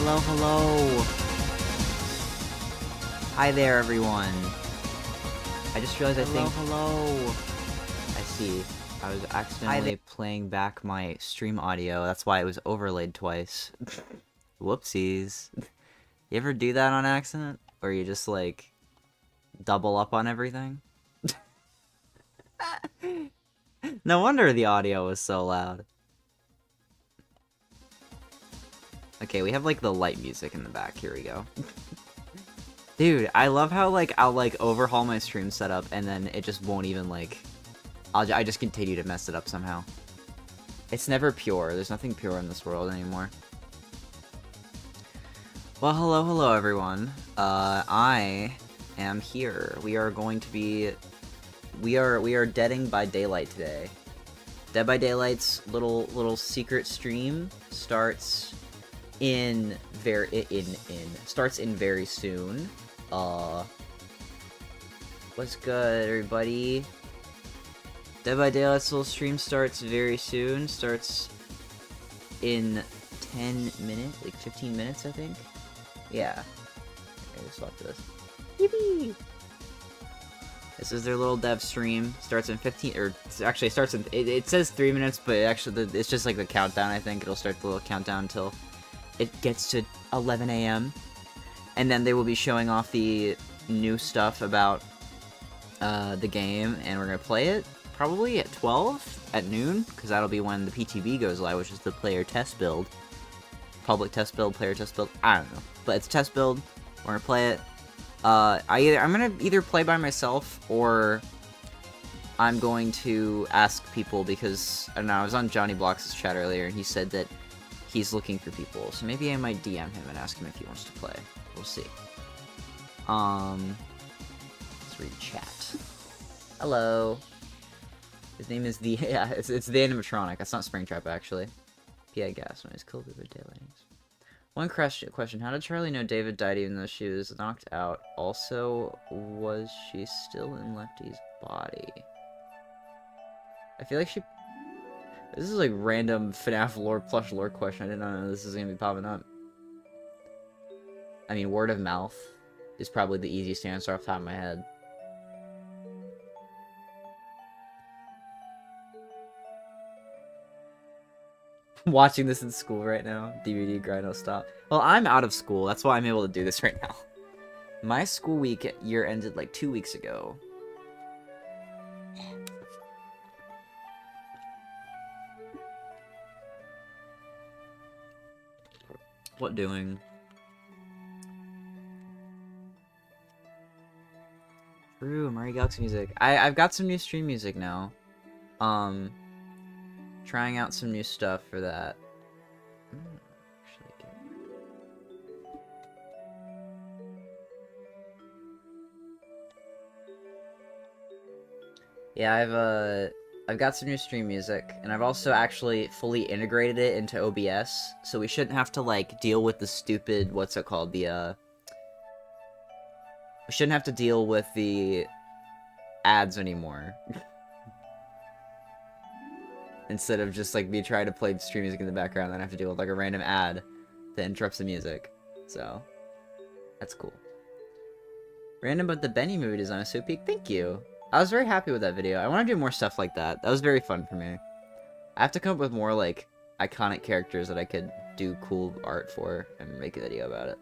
Hello, hello. Hi there, everyone. I just realized hello. I see. I was accidentally playing back my stream audio. That's why it was overlaid twice. Whoopsies. You ever do that on accident? Or you just, like, double up on everything? No wonder the audio was so loud. Okay, we have, like, the light music in the back. Here we go. Dude, I love how, like, I'll, like, overhaul my stream setup, and then it just won't even, like... I just continue to mess it up somehow. It's never pure. There's nothing pure in this world anymore. Well, hello, everyone. I am here. We are going to be... We are Deading by Daylight today. Dead by Daylight's little secret stream starts starts in very soon. What's good, everybody? Dead by Daylight's little stream starts very soon. Starts in 10 minutes, like 15 minutes, I think. Yeah. Okay, let's swap this. Yippee! This is their little dev stream. Starts in 15, or actually starts in, it says 3 minutes, but actually it's just like the countdown, I think. It'll start the little countdown until it gets to 11 a.m. And then they will be showing off the new stuff about the game, and we're gonna play it probably at 12 at noon, because that'll be when the PTB goes live, which is the player test build. Public test build, player test build, I don't know. But it's a test build, we're gonna play it. I'm gonna either play by myself, or I'm going to ask people, because, I don't know, I was on Johnny Blox's chat earlier, and he said that he's looking for people, so maybe I might DM him and ask him if he wants to play. We'll see. Let's read chat. Hello. His name is the, yeah, it's the animatronic. That's not Springtrap, actually. PI gas noise, killed with daylightings. One question, how did Charlie know David died even though she was knocked out? Also, was she still in Lefty's body? I feel like she... This is like random Fnaf lore plush lore question. I did not know this is gonna be popping up. I mean, word of mouth is probably the easiest answer off the top of my head. Watching this in school right now. DVD grind, no stop. Well, I'm out of school. That's why I'm able to do this right now. My school year ended like 2 weeks ago. What doing? True, Mario Galaxy music. I've got some new stream music now. Trying out some new stuff for that. Yeah, I've got some new stream music, and I've also actually fully integrated it into OBS, so we shouldn't have to, like, deal with the stupid, what's it called, we shouldn't have to deal with the ads anymore. Instead of just, like, me trying to play stream music in the background, then I have to deal with, like, a random ad that interrupts the music. So, that's cool. Random, but the Benny movie design is so peak. Thank you. I was very happy with that video. I want to do more stuff like that. That was very fun for me. I have to come up with more, like, iconic characters that I could do cool art for and make a video about it.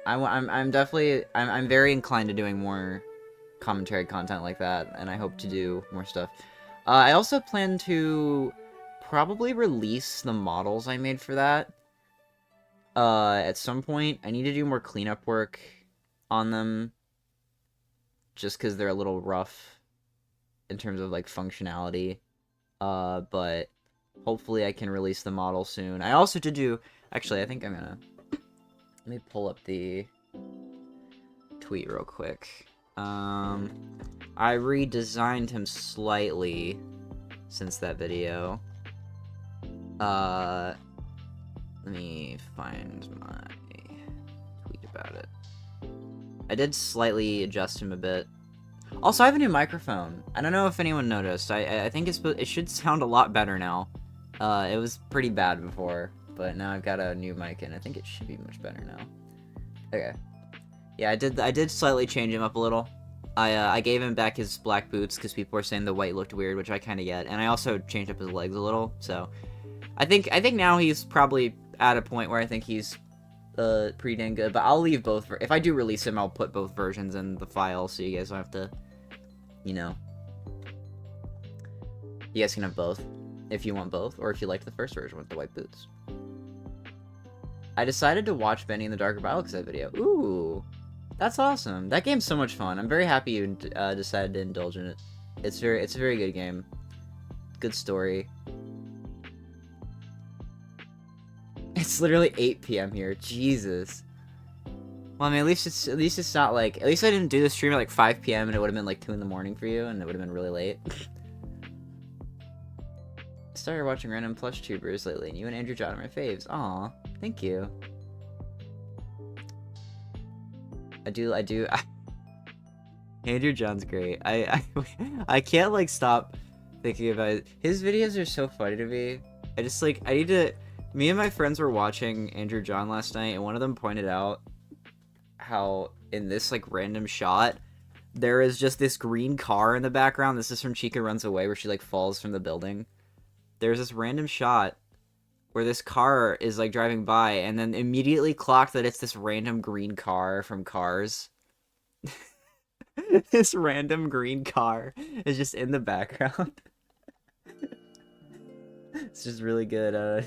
I'm definitely... I'm very inclined to doing more commentary content like that, and I hope to do more stuff. I also plan to probably release the models I made for that. At some point, I need to do more cleanup work on them. Just because they're a little rough in terms of, like, functionality. But hopefully I can release the model soon. I also did do... Actually, I think I'm gonna... Let me pull up the tweet real quick. I redesigned him slightly since that video. Let me find my tweet about it. I did slightly adjust him a bit. Also, I have a new microphone. I don't know if anyone noticed. I think it should sound a lot better now. It was pretty bad before. but now I've got a new mic and I think it should be much better now. Okay. Yeah, I did slightly change him up a little. I gave him back his black boots because people were saying the white looked weird, which I kind of get, and I also changed up his legs a little. So, I think now he's probably at a point where I think he's pretty dang good. But I'll leave both. If I do release him, I'll put both versions in the file so you guys don't have to, you know. You guys can have both if you want both, or if you liked the first version with the white boots. I decided to watch Benny in the Darker Bioxide video. Ooh. That's awesome. That game's so much fun. I'm very happy you decided to indulge in it. It's a very good game. Good story. It's literally 8 p.m. here. Jesus. Well, I mean, at least it's not like, at least I didn't do the stream at like 5 p.m. and it would have been like 2 in the morning for you, and it would have been really late. I started watching random plush tubers lately, and you and Andrew John are my faves. Aw, thank you. I do. Andrew John's great. I can't like stop thinking about it. His videos are so funny to me. I just like, I need to. Me and my friends were watching Andrew John last night, and one of them pointed out how in this like random shot there is just this green car in the background. This is from Chica Runs Away, where she like falls from the building. There's this random shot where this car is like driving by, and then immediately clocked that it's this random green car from Cars. This random green car is just in the background. It's just really good.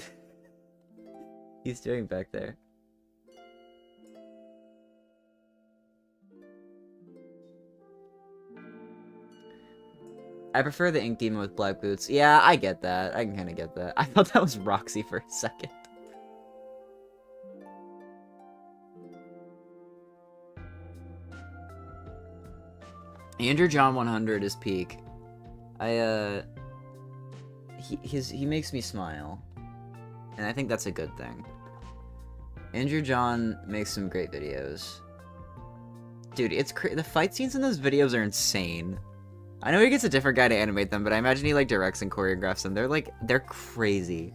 He's doing back there. I prefer the Ink Demon with black boots. Yeah, I get that. I can kind of get that. I thought that was Roxy for a second. Andrew John 100 is peak. He makes me smile. And I think that's a good thing. Andrew John makes some great videos. Dude, the fight scenes in those videos are insane. I know he gets a different guy to animate them, but I imagine he like directs and choreographs them. They're crazy.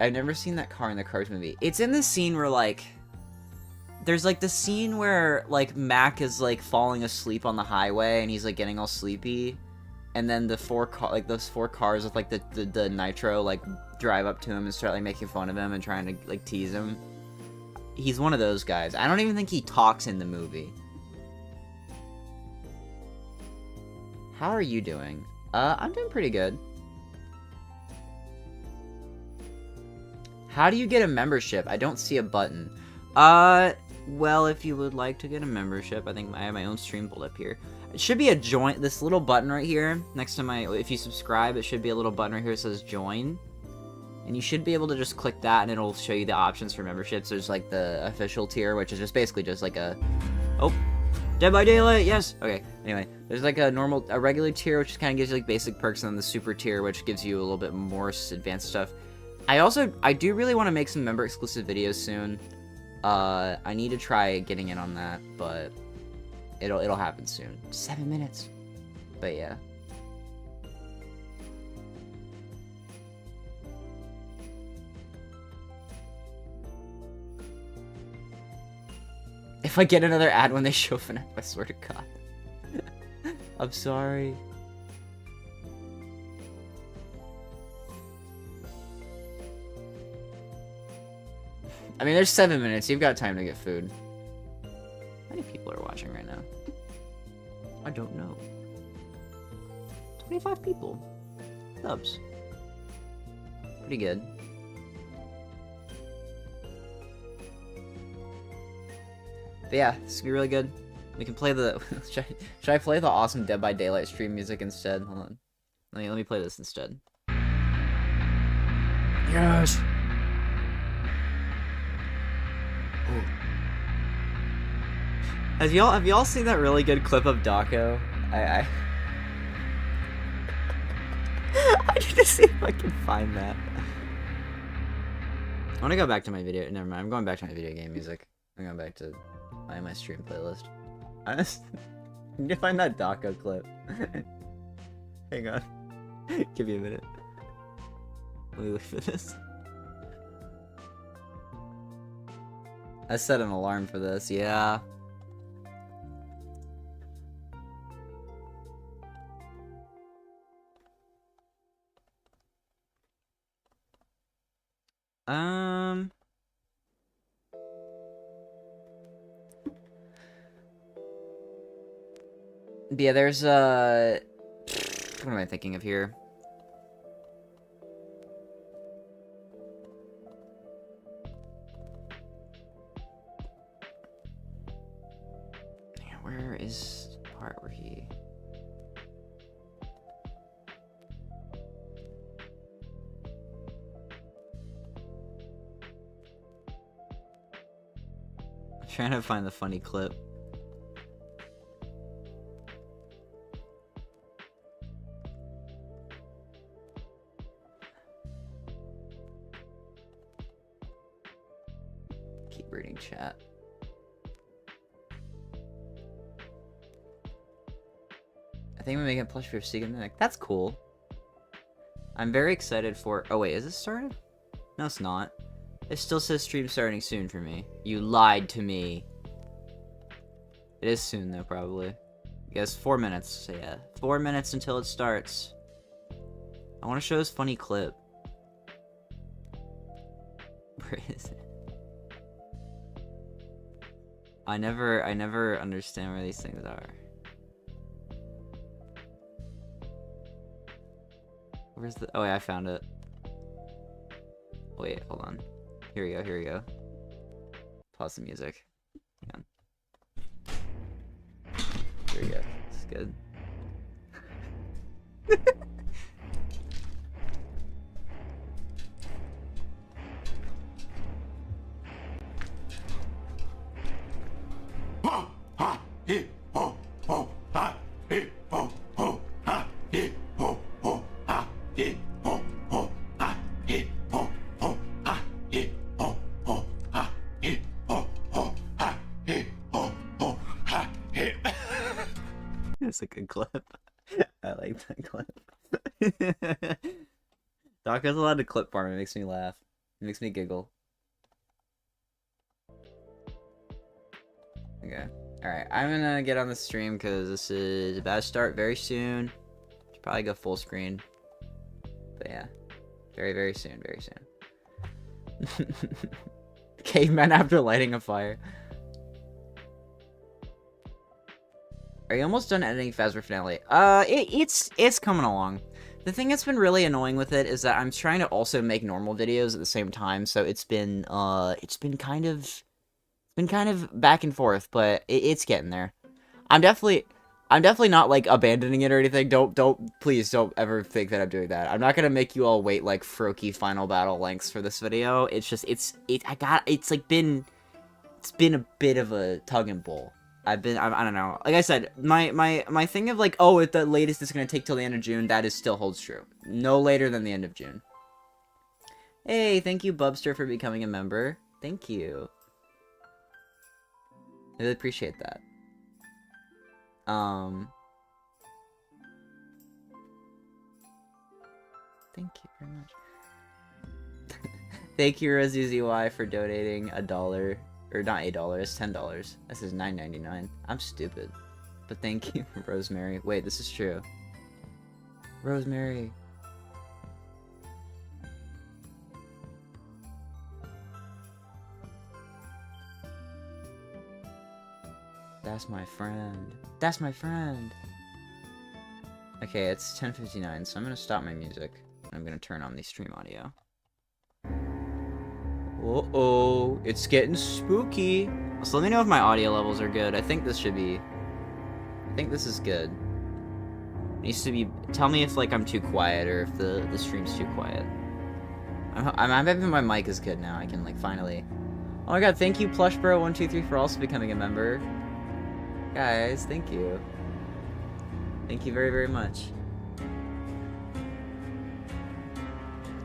I've never seen that car in the Cars movie. It's in the scene where like there's like the scene where like Mac is like falling asleep on the highway and he's like getting all sleepy, and then those four cars with like the nitro like drive up to him and start like making fun of him and trying to like tease him. He's one of those guys. I don't even think he talks in the movie. How are you doing? I'm doing pretty good. How do you get a membership? I don't see a button. Well, if you would like to get a membership, I think I have my own stream pulled up here. It should be a join, this little button right here, next to my, if you subscribe, it should be a little button right here that says join. And you should be able to just click that and it'll show you the options for memberships. There's like the official tier, which is just basically just like a, oh, Dead by Daylight, yes. Okay, anyway, there's like a regular tier, which kind of gives you like basic perks, and then the super tier, which gives you a little bit more advanced stuff. I do really want to make some member exclusive videos soon. I need to try getting in on that, but it'll happen soon. 7 minutes. But yeah. If I get another ad when they show Fnaf, I swear to God. I'm sorry. I mean, there's 7 minutes. You've got time to get food. How many people are watching right now? I don't know. 25 people. Subs. Pretty good. But yeah, this is gonna be really good. We can play the... should I play the awesome Dead by Daylight stream music instead? Hold on. Let me play this instead. Yes! Ooh. Have y'all seen that really good clip of Daco? I need to see if I can find that. I want to go back to my video. Never mind. I'm going back to my video game music. I'm going back to my stream playlist. I need to find that Daka clip. Hang on. Give me a minute. Let me look for this. I set an alarm for this, yeah. Yeah, there's what am I thinking of here? Where is the part where he... I'm trying to find the funny clip. Keep reading chat. I think we're making a plush for Mimic. That's cool. I'm very excited for... Oh wait, is it started? No, it's not. It still says stream starting soon for me. You lied to me. It is soon though, probably. I guess 4 minutes, so yeah. 4 minutes until it starts. I want to show this funny clip. Where is it? I never understand where these things are. Where's the... Oh, yeah, I found it. Wait, hold on. Here we go, here we go. Pause the music. Hang on. Here we go. It's good. It's a good clip. I like that clip. Doc has a lot of clip farm. It makes me laugh. It makes me giggle. Okay. Alright, I'm gonna get on the stream because this is about to start very soon. Should probably go full screen. But yeah. Very, very soon. Very soon. Caveman after lighting a fire. Are you almost done editing Phasma Finale? It's coming along. The thing that's been really annoying with it is that I'm trying to also make normal videos at the same time, so it's been kind of back and forth, but it's getting there. I'm definitely not like abandoning it or anything. Please don't ever think that I'm doing that. I'm not gonna make you all wait like Froakie final battle lengths for this video. It's just it's been a bit of a tug and pull. I don't know. Like I said, my thing of like, oh, at the latest it's gonna take till the end of June, that is still holds true. No later than the end of June. Hey, thank you, Bubster, for becoming a member. Thank you. I really appreciate that. Thank you very much. Thank you, RozuZY, for donating $1. Or not $8, it's $10. This is $9.99. I'm stupid. But thank you, Rosemary. Wait, this is true. Rosemary. That's my friend. That's my friend. Okay, it's 10:59, so I'm gonna stop my music. And I'm gonna turn on the stream audio. Uh-oh, it's getting spooky. So let me know if my audio levels are good. I think this should be... I think this is good. It needs to be... Tell me if, like, I'm too quiet or if the stream's too quiet. I'm hoping my mic is good now. I can, like, finally... Oh my god, thank you, PlushBro123, for also becoming a member. Guys, thank you. Thank you very, very much.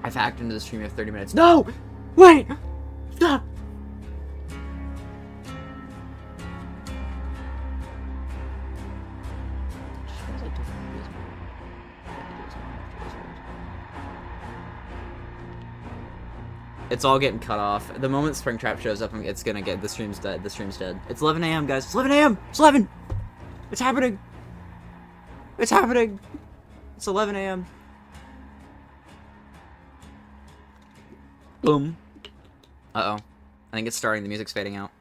I've hacked into the stream of 30 minutes. No! Wait! Stop! It's all getting cut off. The moment Springtrap shows up, it's gonna get the stream's dead. The stream's dead. It's 11 a.m. guys. It's 11 a.m. It's 11. It's happening. It's happening. It's 11 a.m. Boom. Uh-oh. I think it's starting. The music's fading out.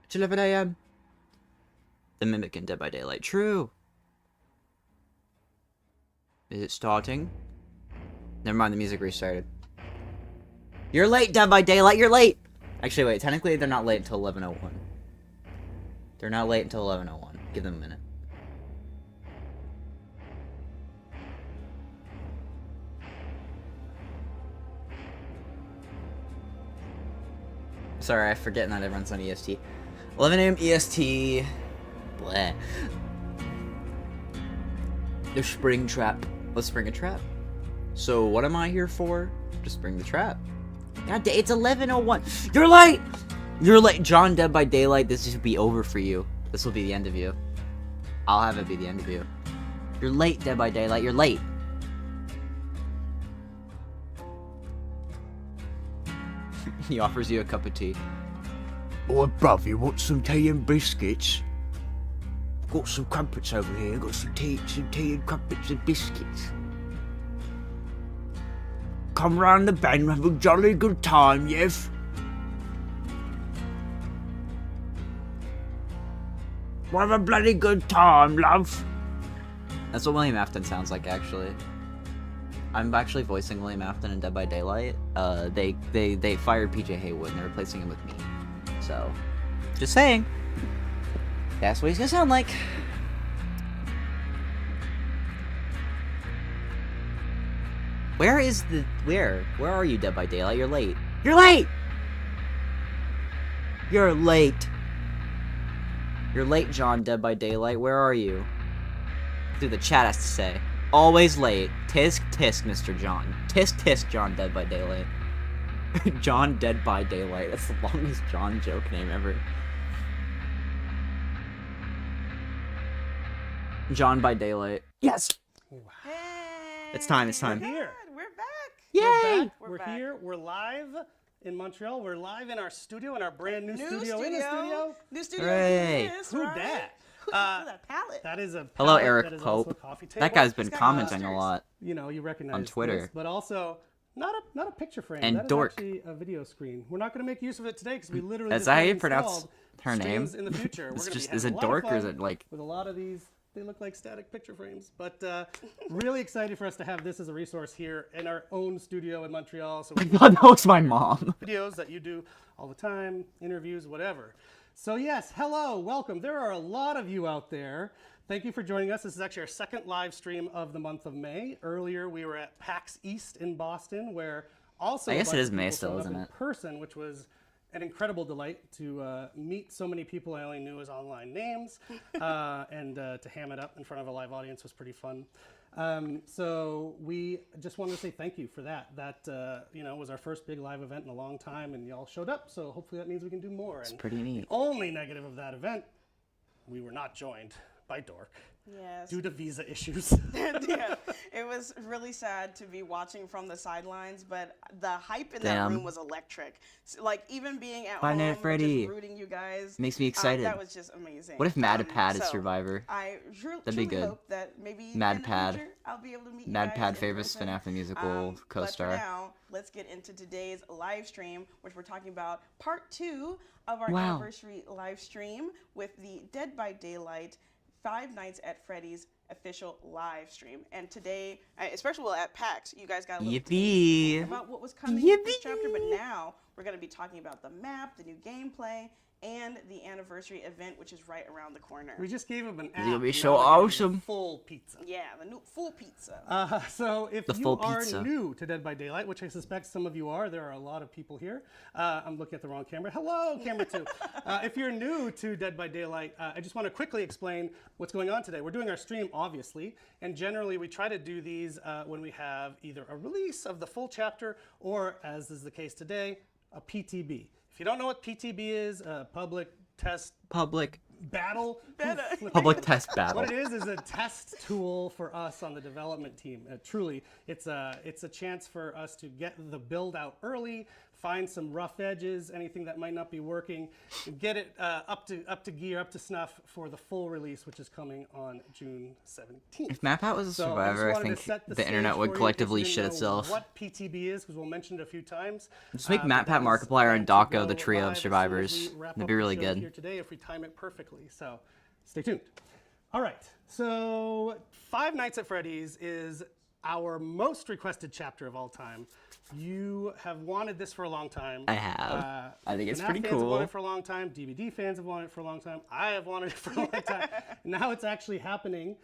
It's 11 a.m. The Mimic in Dead by Daylight. True. Is it starting? Never mind, the music restarted. You're late, Dead by Daylight. You're late. Actually, wait. Technically, they're not late until 11:01. They're not late until 11:01. Give them a minute. Sorry, I forget not everyone's on EST. 11 a.m. EST. Bleh. The spring trap. Let's spring a trap. So what am I here for? Just spring the trap. God damn, it's 11:01. You're late! You're late. John, Dead by Daylight, this should be over for you. This will be the end of you. I'll have it be the end of you. You're late, Dead by Daylight. You're late. He offers you a cup of tea. Oh, bruv, you want some tea and biscuits? Got some crumpets over here. Got some tea and crumpets and biscuits. Come round the bend, have a jolly good time, Yev. Have a bloody good time, love. That's what William Afton sounds like, actually. I'm actually voicing William Afton in Dead by Daylight. They fired PJ Haywood and they're replacing him with me. So, just saying. That's what he's gonna sound like. Where is the... Where are you, Dead by Daylight? You're late. You're late! You're late. You're late, John, Dead by Daylight. Where are you? Dude, the chat has to say. Always late. Tisk, tisk, Mr. John. Tisk, tisk, John, Dead by Daylight. John, Dead by Daylight. That's the longest John joke name ever. John by Daylight. Yes! Hey, It's time, it's time. We're here. We're back. Yay! We're back. Here. We're live in Montreal. We're live in our studio, in our brand new studio. In the studio. New studio. Hooray. Yes, Who right? dat? Look at that palette. That is a Hello, palette. Eric That is also Pope. a coffee table. That guy's been He's got commenting a posters. lot. You know, you recognize on Twitter. this, but also not a picture frame. And that is dork. actually a video screen. We're not going to make use of it today because we literally. Is just that how have you pronounce installed her name? streams in the future. We're It's gonna just, be is having it a lot of dork or is fun it like... with a lot of these? They look like static picture frames, but really excited for us to have this as a resource here in our own studio in Montreal. So we can That was my mom. videos that you do all the time, interviews, whatever. So yes, hello, welcome. There are a lot of you out there. Thank you for joining us. This is actually our second live stream of the month of May. Earlier, we were at PAX East in Boston, where also I guess a bunch it is of May people still, showed up isn't in it? person, which was an incredible delight to meet so many people I only knew as online names, and to ham it up in front of a live audience was pretty fun. So we just wanted to say thank you for that. That you know, was our first big live event in a long time, and y'all showed up. So hopefully that means we can do more. It's And pretty neat. the only negative of that event, we were not joined by Dork Yes. due to visa issues. Yeah, it was really sad to be watching from the sidelines, but the hype in that Damn. room was electric. Like even being at Bye, home, Ned Freddy. just rooting you guys. Makes me excited. That was just amazing. What if Madpad is so Survivor? I truly That'd be good. hope that maybe Madpad. in the future I'll be able to meet you guys Madpad in favors person. Fnaf the musical But co-star. for now, let's get into today's live stream, which we're talking about part 2 of our Wow. anniversary live stream with the Dead by Daylight 5 Nights at Freddy's official live stream. And today, especially at PAX, you guys got a little Yippee! taste about what was coming in this chapter, but now we're going to be talking about the map, the new gameplay, and the anniversary event, which is right around the corner. We just gave him an app. It'll be now so we're giving awesome. him Full pizza. Yeah, the new full pizza. So if The you full are pizza. new to Dead by Daylight, which I suspect some of you are, there are a lot of people here. I'm looking at the wrong camera. Hello, camera 2. If you're new to Dead by Daylight, I just want to quickly explain what's going on today. We're doing our stream, obviously, and generally we try to do these when we have either a release of the full chapter or, as is the case today, a PTB. If you don't know what PTB is, public test Public battle. Public test battle. What it is a test tool for us on the development team. Truly, it's a chance for us to get the build out early, find some rough edges, anything that might not be working, and get it up to gear, up to snuff for the full release, which is coming on June 17th. If MapPat was a survivor, I think the internet would collectively shit itself. What PTB is, because we'll mention it a few times. Just make MapPat, Markiplier, and Dako the trio of survivors. That'd be really good. Here today, if we time it perfectly, so stay tuned. All right, so Five Nights at Freddy's is our most requested chapter of all time. You have wanted this for a long time. I have. I think it's Fnaf pretty fans have cool. wanted it for a long time. DVD fans have wanted it for a long time. I have wanted it for a long time. Now it's actually happening.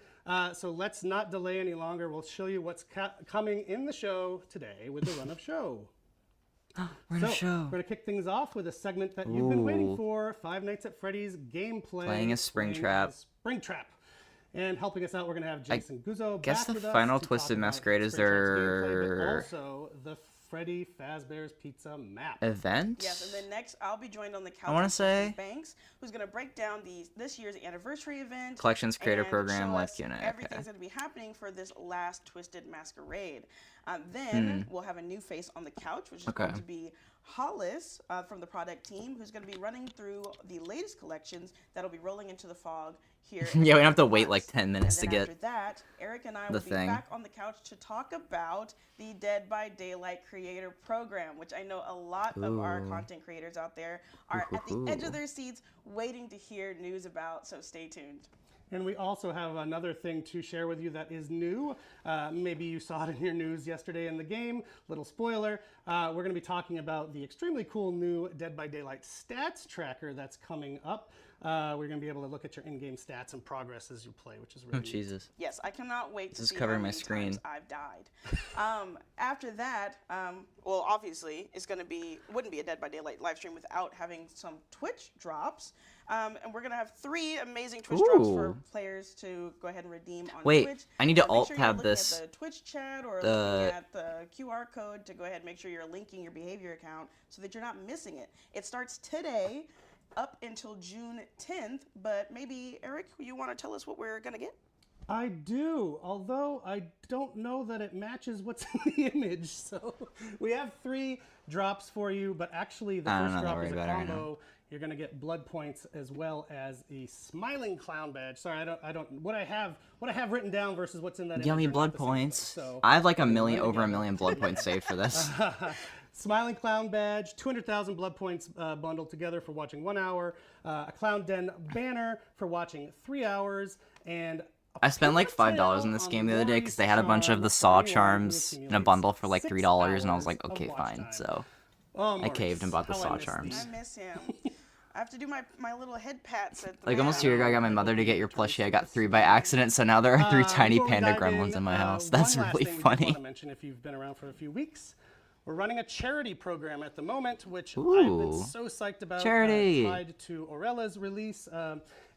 So let's not delay any longer. We'll show you what's coming in the show today with the run of show. Run of show. We're going to kick things off with a segment that you've been waiting for, Five Nights at Freddy's gameplay. Playing a Springtrap. Springtrap. And helping us out, we're going to have Jason Guzzo guess back the with us final to Twisted talk about Masquerade is Springtrap's their gameplay, but also the Freddy Fazbear's Pizza map. event. Yes, and then next I'll be joined on the couch wanna with say- Banks, who's going to break down this year's anniversary event. Collections Creator and Program, show Live us Q&A. Everything's Okay. going to be happening for this last Twisted Masquerade. Then we'll have a new face on the couch, which is going to be Hollis from the product team, who's going to be running through the latest collections that'll be rolling into the fog here. Yeah, we don't have to wait like 10 And minutes to then get after that, Eric and I the will be thing. back on the couch to talk about the Dead by Daylight Creator Program, which I know a lot of our content creators out there are at the edge of their seats waiting to hear news about, so stay tuned. And we also have another thing to share with you that is new. Maybe you saw it in your news yesterday in the game. Little spoiler. We're going to be talking about the extremely cool new Dead by Daylight stats tracker that's coming up. We're going to be able to look at your in-game stats and progress as you play, which is really Oh, neat. Jesus. Yes, I cannot wait to This is see covering how my many screen. times I've died. After that, well, obviously, it's going to be, wouldn't be a Dead by Daylight live stream without having some Twitch drops. And we're going to have 3 amazing Twitch drops for players to go ahead and redeem on Wait, Twitch. I need to Make alt sure you're tab looking this. At the Twitch chat or looking at the QR code to go ahead and make sure you're linking your Behavior account so that you're not missing it. It starts today up until June 10th, but maybe, Eric, you want to tell us what we're going to get? I do, although I don't know that it matches what's in the image. So we have 3 drops for you, but actually the I'm first not drop worried is a about it right combo. You're going to get blood points as well as the smiling clown badge. Sorry, I don't what I have written down versus what's in that image Yummy are not blood the same points. thing. So I have like over a million blood points saved for this. Smiling Clown Badge, 200,000 blood points bundled together for watching 1 hour, a Clown Den banner for watching 3 hours, and I spent like $5 in this game the other day because they had a bunch of the Saw charms in a bundle for like $3, and I was like, okay, fine. So I caved and bought the Saw charms. I miss him. I have to do my little head pats at the Like almost a map. year ago, I got my mother to get your plushie. I got 3 by accident, so now there are 3 tiny Before we panda dive gremlins in my house. That's one last really thing we just funny. want to mention if you've been around for a few weeks. We're running a charity program at the moment, which I've been Ooh. so psyched about. Charity. Tied to Aurella's release,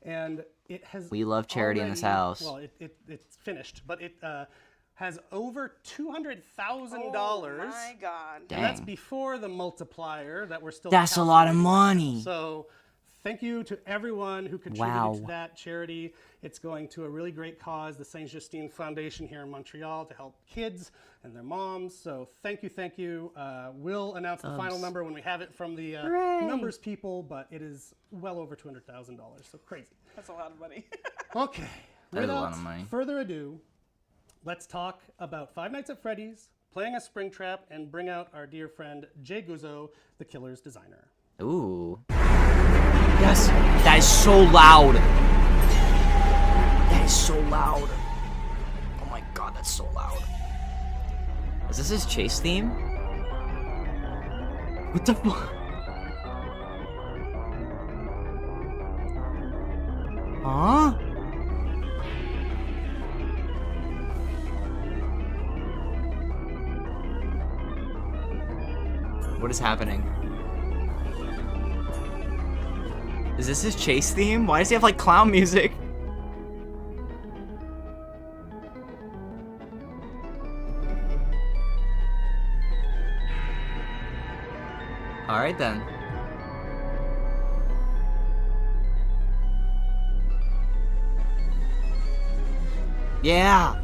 and it has. We love charity in this already- house. Well, it's finished, but it has over $200,000. Oh my God. And that's Dang. before the multiplier that we're still. That's a lot of calculating. money. So thank you to everyone who contributed Wow. to that charity. It's going to a really great cause, the Saint Justine Foundation here in Montreal, to help kids and their moms. So thank you, thank you. We'll announce the final number when we have it from the numbers people, but it is well over $200,000. So crazy. That's a lot of money. Okay. That is a lot Without of money. further ado, let's talk about Five Nights at Freddy's, playing a Springtrap, and bring out our dear friend Jay Guzzo, the killer's designer. Ooh. Yes, that is so loud. That is so loud. Oh my god, that's so loud. Is this his chase theme? What the fuck? Huh? What is happening? Is this his chase theme? Why does he have like clown music? Alright then. Yeah!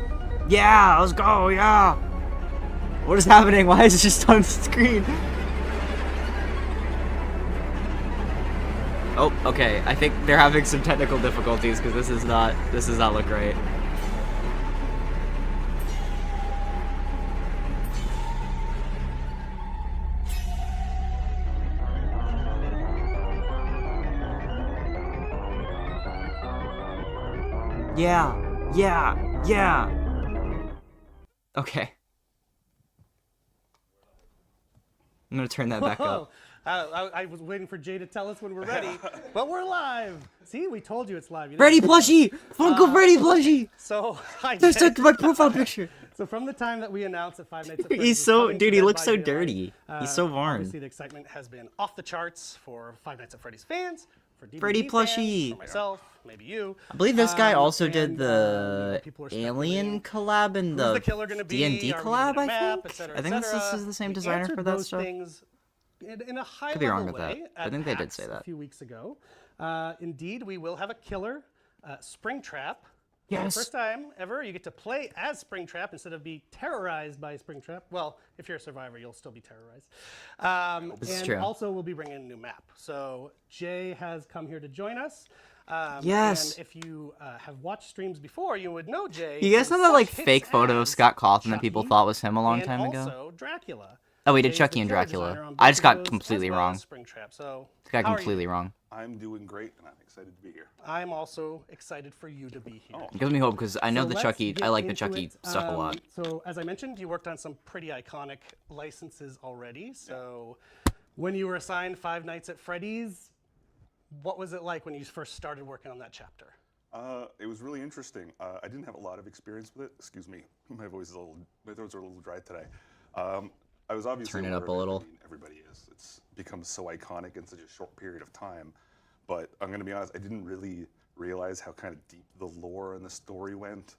Yeah! Let's go! Yeah! What is happening? Why is it just on the screen? Oh, okay. I think they're having some technical difficulties because this does not look right. Yeah, yeah, yeah. Okay. I'm gonna turn that back up. I was waiting for Jay to tell us when we're ready, but we're live. See, we told you it's live. You Freddy plushie! Funko Freddy plushie! So, hi, That's Jay. my profile picture. So from the time that we announced that Five Nights at Freddy's He's was so, coming to dude, he Dead looks by so Daylight, dirty. He's so Varn. Obviously, the excitement has been off the charts for Five Nights at Freddy's fans, for DVD Freddy fans, plushie. for myself, maybe you. I believe this guy also did and, the people are Alien speculating, collab and who's the the killer gonna be? D&D Are we gonna collab, get a I map, think? et cetera, I think this et is the same We designer answered for that those stuff. things in a high Could be wrong level with that. way I at think they did PAX say that. a few weeks ago. Indeed, we will have a killer Springtrap. For the Yes. first time ever, you get to play as Springtrap instead of be terrorized by Springtrap. Well, if you're a survivor, you'll still be terrorized. This is And true. also, we'll be bringing a new map. So Jay has come here to join us. Yes. And if you have watched streams before, you would know Jay. You guys from know that like such hits fake photo of as Scott Cawthon that people Chucky thought was him a long and time ago? also Dracula. Oh, we did Jay's Chucky the and killer Dracula. designer on I both just of got those, completely as well wrong. as Springtrap. So Got how are you? completely wrong. I'm doing great, and I'm excited to be here. I'm also excited for you to be here. It gives me hope because I know So the let's Chucky. get I like the into Chucky it. stuff a lot. So as I mentioned, you worked on some pretty iconic licenses already. So when you were assigned Five Nights at Freddy's, what was it like when you first started working on that chapter? It was really interesting. I didn't have a lot of experience with it. Excuse me, my throat's a little dry today. I was obviously Turn it aware up of a little. I mean, everybody is. It's become so iconic in such a short period of time. But I'm going to be honest, I didn't really realize how kind of deep the lore and the story went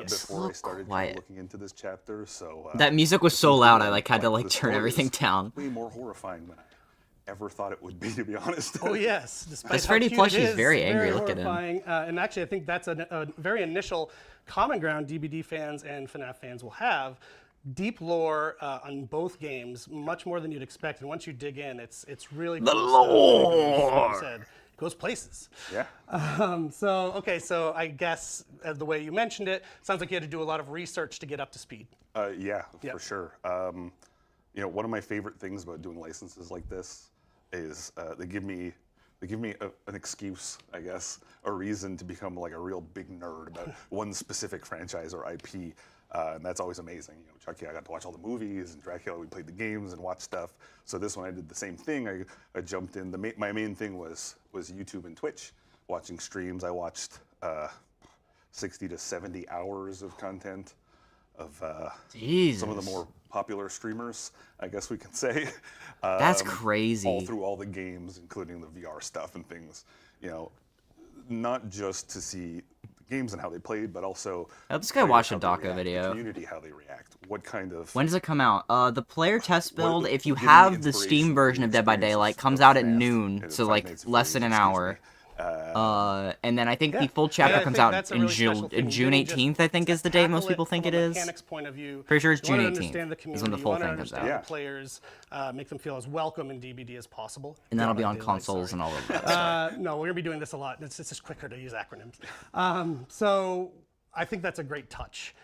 before I started kind of looking into this chapter. So That music was so loud, I like had to like turn everything down. Way more horrifying than I ever thought it would be, to be honest. Oh yes, despite This how Freddy cute plushie it is very angry. Look at him. horrifying. And actually, I think that's a very initial common ground DBD fans and Fnaf fans will have. Deep lore on both games, much more than you'd expect. And once you dig in, it's really The cool stuff. lore! Like you said, it goes places. Yeah. So I guess the way you mentioned it, sounds like you had to do a lot of research to get up to speed. Yeah, for sure. You know, one of my favorite things about doing licenses like this is they give me an excuse, I guess, a reason to become like a real big nerd about one specific franchise or IP, and that's always amazing. You know, Chucky, I got to watch all the movies, and Dracula, we played the games and watched stuff. So this one, I did the same thing. I jumped in. My main thing was YouTube and Twitch, watching streams. I watched 60 to 70 hours of content of some of the more popular streamers, I guess we can say. That's crazy. All through all the games, including the VR stuff and things. You know, not just to see the games and how they played, but also This guy watched a Daka video. The community, how they react. What kind of When does it come out? The player test build, if you give me have the inspiration Steam from version the of Dead by experiences Daylight, comes of out at Fnaf noon, and so Five like Nights at less than an Freddy's, hour. And then I think the full Yeah, chapter I comes think out that's a in really special thing. June You didn't just 18th, I think is the date most tackle people it think from it a is. mechanics point of view. Pretty sure it's You wanna June 18th understand the is when the community, full you wanna thing comes understand out. the players, make them feel as welcome in DBD as possible. And that'll Dead be by on Daylight, consoles sorry. and all of that. No, we're gonna be doing this a lot. It's just quicker to use acronyms. So I think that's a great touch.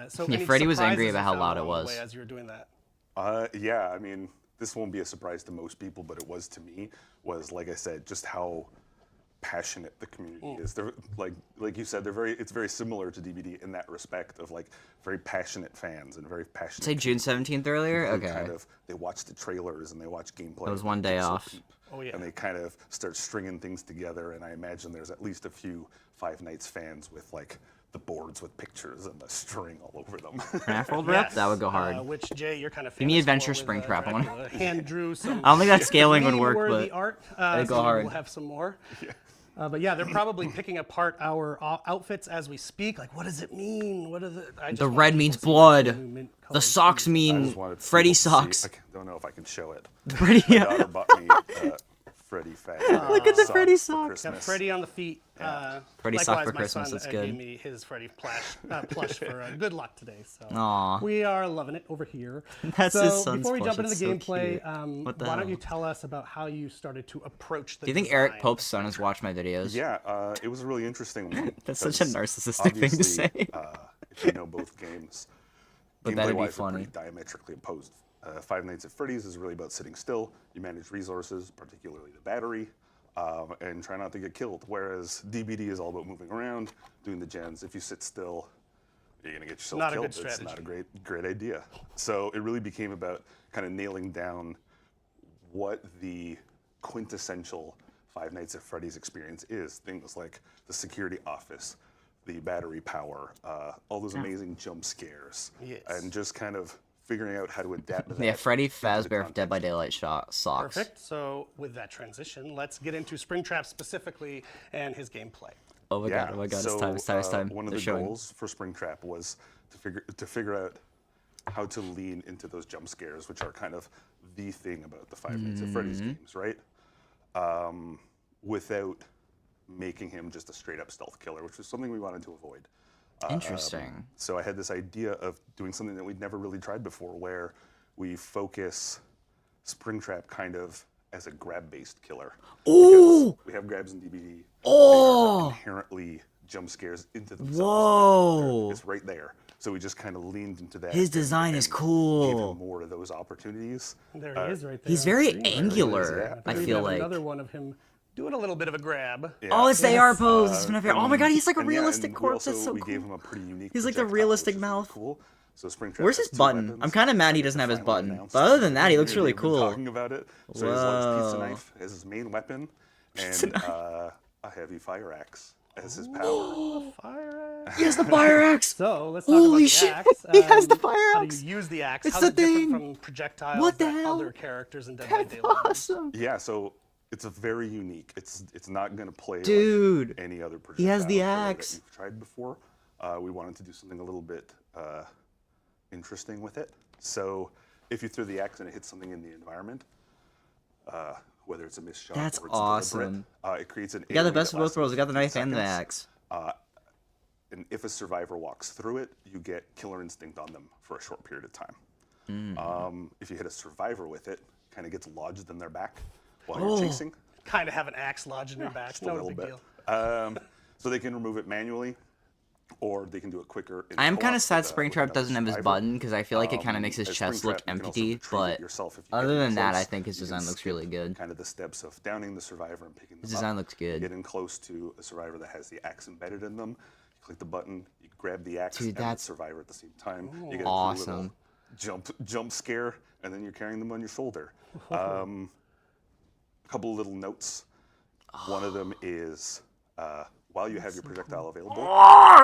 So Yeah, any Freddy was surprises angry you about how found loud it along the was. way as you were doing that? yeah, I mean, this won't be a surprise to most people, but it was to me, was, like I said, just how passionate the community is. They're like you said, it's very similar to DBD in that respect of like very passionate fans and very passionate. Say June 17th earlier? who Okay. Kind of, they watch the trailers and they watch gameplay. That was and one they day pixel off. peep, Oh, yeah. And they kind of start stringing things together, and I imagine there's at least a few Five Nights fans with like the boards with pictures and the string all over them. Fnaf World Rep? That would go hard. Which Jay, you're kind of Give me famous Adventure for with, Springtrap. I wanna- Dracula. Hand drew some. I don't think that scaling would work, meme-worthy but art. it'd go so hard. We'll have some more. But yeah, they're probably picking apart our outfits as we speak. Like, what does it mean? What is it? I just The want red people means to see blood. the new mint The colored socks shoes. I mean just wanted Freddy people to see- socks. I don't know if I can show it. Freddy, My daughter bought me Freddy fan. Look at the Freddy sock. sock. For Got Christmas. Freddy on the feet. Freddy sock likewise, for my Christmas, son, that's good. gave me his Freddy plush for good luck today. So Aw. we are loving it over here. That's so his son's before we plush, jump into it's the so gameplay, cute. What the why don't hell? you tell us about how you started to approach the Do you think design Eric of Pope's son has watched my videos? Yeah, it was a really interesting one. That's such a because narcissistic thing to obviously, say. If you know both games, But that'd be gameplay-wise, are funny. pretty diametrically opposed. Five Nights at Freddy's is really about sitting still. You manage resources, particularly the battery, and try not to get killed. Whereas DBD is all about moving around, doing the gens. If you sit still, you're gonna get yourself Not a killed. good strategy. It's not a great idea. So it really became about kind of nailing down what the quintessential Five Nights at Freddy's experience is. Things like the security office, the battery power, all those amazing jump scares, Yes. and just kind of figuring out how to adapt to that. Yeah, Freddy into the Fazbear Dead by context. Daylight socks. Perfect. So with that transition, let's get into Springtrap specifically and his gameplay. Oh my god, so, it's time. one of They're the showing. goals for Springtrap was to figure out how to lean into those jump scares, which are kind of the thing about the Five Nights at Freddy's Mm-hmm. games, right? Without making him just a straight up stealth killer, which was something we wanted to avoid. Interesting. So I had this idea of doing something that we'd never really tried before, where we focus Springtrap kind of as a grab-based killer. Ooh! Because we have grabs in DBD. Oh! They are inherently jump scares into themselves. Whoa! It's right there. So we just kind of leaned into that. His and- design is and Gave cool. 'em more of those opportunities. There he is right there. He's on very screen. angular, Yeah. I We feel have like. another one of him doing a little bit of a grab. Yeah. Oh, it's the AR pose. It's Uh, Fnaf. Oh my god, he's like a and yeah, realistic and we corpse. That's also- so we gave cool. him a pretty unique He's like the projectile, realistic which is really mouth. Cool. So Springtrap Where's has his two button? weapons. I'm kind of mad he doesn't have his Finally button. announced But other than that, he looks really we've been cool. Talking about it. So his large pizza Whoa. knife as his main weapon, and a heavy fire axe as his power. Fire axe. He has the fire axe. So let's talk Holy about shit, the axe. he has the fire How axe. do you use the axe? It's How's the it different thing. from projectiles What the that hell? other characters in Dead by That's Daylight use? awesome. Yeah, so it's a very unique. It's not gonna play Dude, like any other projectile he has the killer that axe. you've tried before. We wanted to do something a little bit interesting with it. So if you throw the axe and it hits something in the environment, whether it's a missed shot That's or it's deliberate, awesome. it creates an. You got the area best that of both lasts worlds. You got the 15 knife and the seconds. axe. And if a survivor walks through it, you get killer instinct on them for a short period of time. If you hit a survivor with it, kind of gets lodged in their back while Oh. you're chasing. Kind of have an axe lodged in your back. Just a No little big bit. deal. So they can remove it manually, or they can do it quicker. in I am co-op kind of sad with Springtrap another doesn't have his survivor. button because I feel like it kind of makes his As chest Springtrap, look you can also empty. retrieve it But yourself if you other get than that, I close. think his You design can looks skip really good. Kind of the steps of downing the survivor and picking them His up. design looks good. Getting close to a survivor that has the axe embedded in them. You click the button, you grab the axe Dude, and that's the survivor at the same time. You get a cool awesome. little jump scare, and then you're carrying them on your shoulder. A couple of little notes. One of them is while you have your projectile available,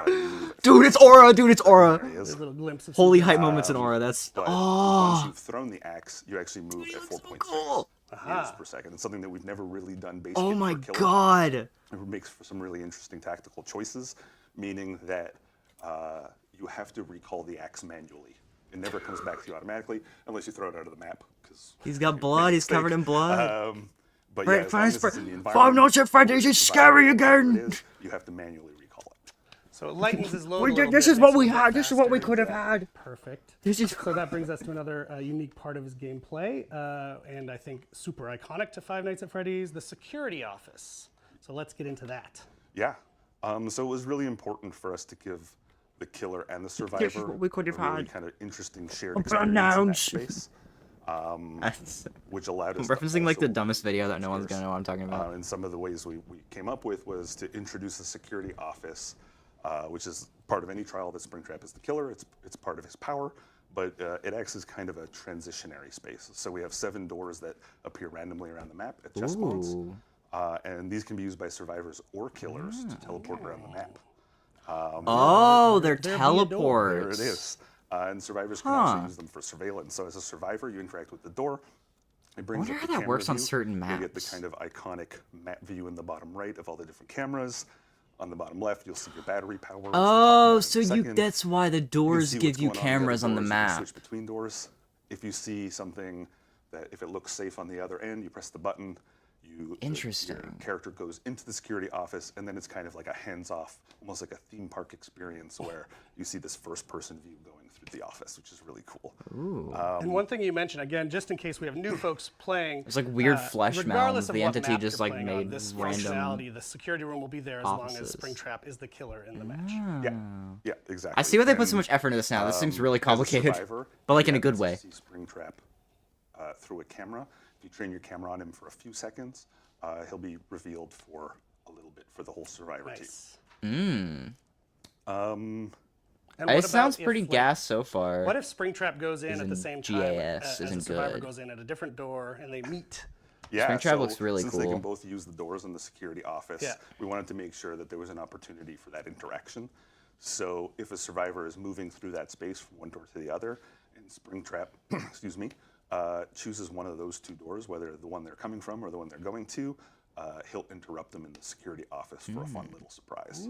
you move at Dude, it's Aura. Dude, it's Aura. There it is. There's a little glimpse of Holy some- hype moments in Aura. That's But oh. once you've thrown the axe, you actually move at 4.6 cool. meters per second. It's something that we've never really done base Oh hit my for killer. god. It makes for some really interesting tactical choices, meaning that you have to recall the axe manually. It never comes back to you automatically unless you throw it out of the map. He's got blood. He's covered in blood. But Right, yeah, as long as it's Five in the Nights at environment Freddy's where is the survivor scary knows where again. it is, you have to manually recall it. So it lightens his load. We a did- little this bit, is what makes it we a bit had. This is what we faster. could have had. Perfect. This is So that brings us to another unique part of his gameplay, and I think super iconic to Five Nights at Freddy's, the security office. So let's get into that. Yeah. So it was really important for us to give the killer and the survivor what we could have a really had. kind of interesting shared Pronouns. experience in that space, which allowed us I'm to referencing like the also dumbest video that no one's gonna know what I'm talking about. and some of the ways we came up with was to introduce a security office, which is part of any trial that Springtrap is the killer. It's part of his power, but it acts as kind of a transitionary space. So we have 7 doors that appear randomly around the map at chest points, Ooh. and these can be used by survivors or killers to teleport around the map. Oh, they're there be a door? teleports. There it is. And survivors can also use them for surveillance. So as a survivor, you interact with the door. It brings wonder up how the that camera works on view. certain You get the maps. kind of iconic map view in the bottom right of all the different cameras. On the bottom left, you'll see your battery power. which we'll talk Oh, about so in a you second. that's why the You can doors see give what's you going cameras on the other doors. You can map. switch between doors. If you see something that if it looks safe on the other end, you press the button. Interesting. Your character goes into the security office, and then it's kind of like a hands-off, almost like a theme park experience where you see this first-person view going through the office, which is really cool. Ooh. And one thing you mentioned, again, just in case we have new folks playing. It's like weird flesh regardless mounds. of The what entity map just you're like playing on, made this random. functionality, the security room will be there as long as offices. Springtrap is the killer in the match. Yeah, exactly. I see why they put so And, much effort into this now. This seems really as a complicated, survivor, but like in you a good have way. to see Springtrap through a camera. If you train your camera on him for a few seconds, he'll be revealed for a little bit for the whole survivor Nice. team. And what It sounds about pretty if, like, got so far. What if Springtrap goes in at the Isn't same time GAS, as the isn't survivor good. goes in at a different door and they meet? Yeah, Springtrap looks really since they cool. can both use the doors in the security office, Yeah. we wanted to make sure that there was an opportunity for that interaction. So if a survivor is moving through that space from one door to the other, and Springtrap, excuse me, chooses one of those two doors, whether the one they're coming from or the one they're going to, he'll interrupt them in the security office for a fun little surprise.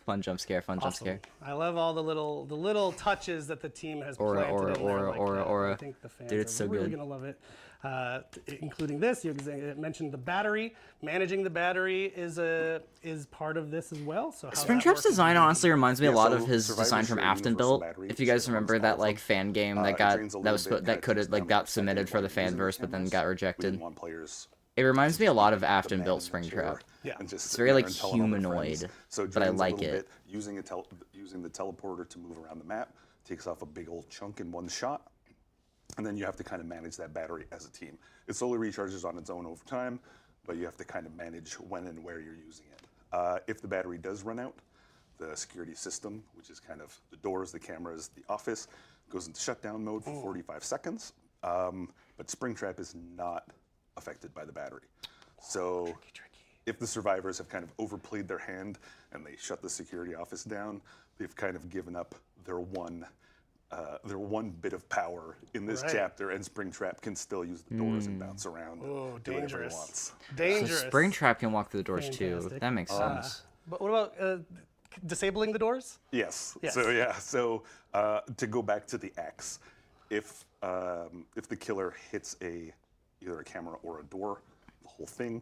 Fun jump scare, fun jump scare. I love all the little touches that the team has Aura, planted aura, in there. aura, like aura, that. aura. I think the fans Dude, it's are so really good. gonna love it. Including this, you mentioned the battery. Managing the battery is part of this as well. So how that Springtrap's works is design honestly reminds me a Yeah, lot so of his survivors design from are using Afton for Built. battery, If you so guys it runs remember that all like of fan game it that got drains a that was little bit, that kinda could takes have like down got the submitted second for the while using fanverse, but then cameras. got We rejected. didn't want players It reminds me a lot of the Afton man Built in the chair Springtrap. Yeah. and just It's sitting very, there like, and telling all their friends. humanoid, So it but I drains a like little it. bit. Using the teleporter to move around the map takes off a big old chunk in one shot, and then you have to kind of manage that battery as a team. It slowly recharges on its own over time, but you have to kind of manage when and where you're using it. If the battery does run out, the security system, which is kind of the doors, the cameras, the office, goes into shutdown mode for 45 seconds. But Springtrap is not affected by the battery. So if the survivors have kind of overplayed their hand and they shut the security office down, they've kind of given up their one bit of power in this Right. chapter, and Springtrap can still use the doors and bounce around and do whatever he dangerous. wants. So Dangerous. Springtrap can walk through the doors too. Fantastic. That makes sense. But what about disabling the doors? Yes. Yes. So to go back to the axe, if the killer hits either a camera or a door, the whole thing,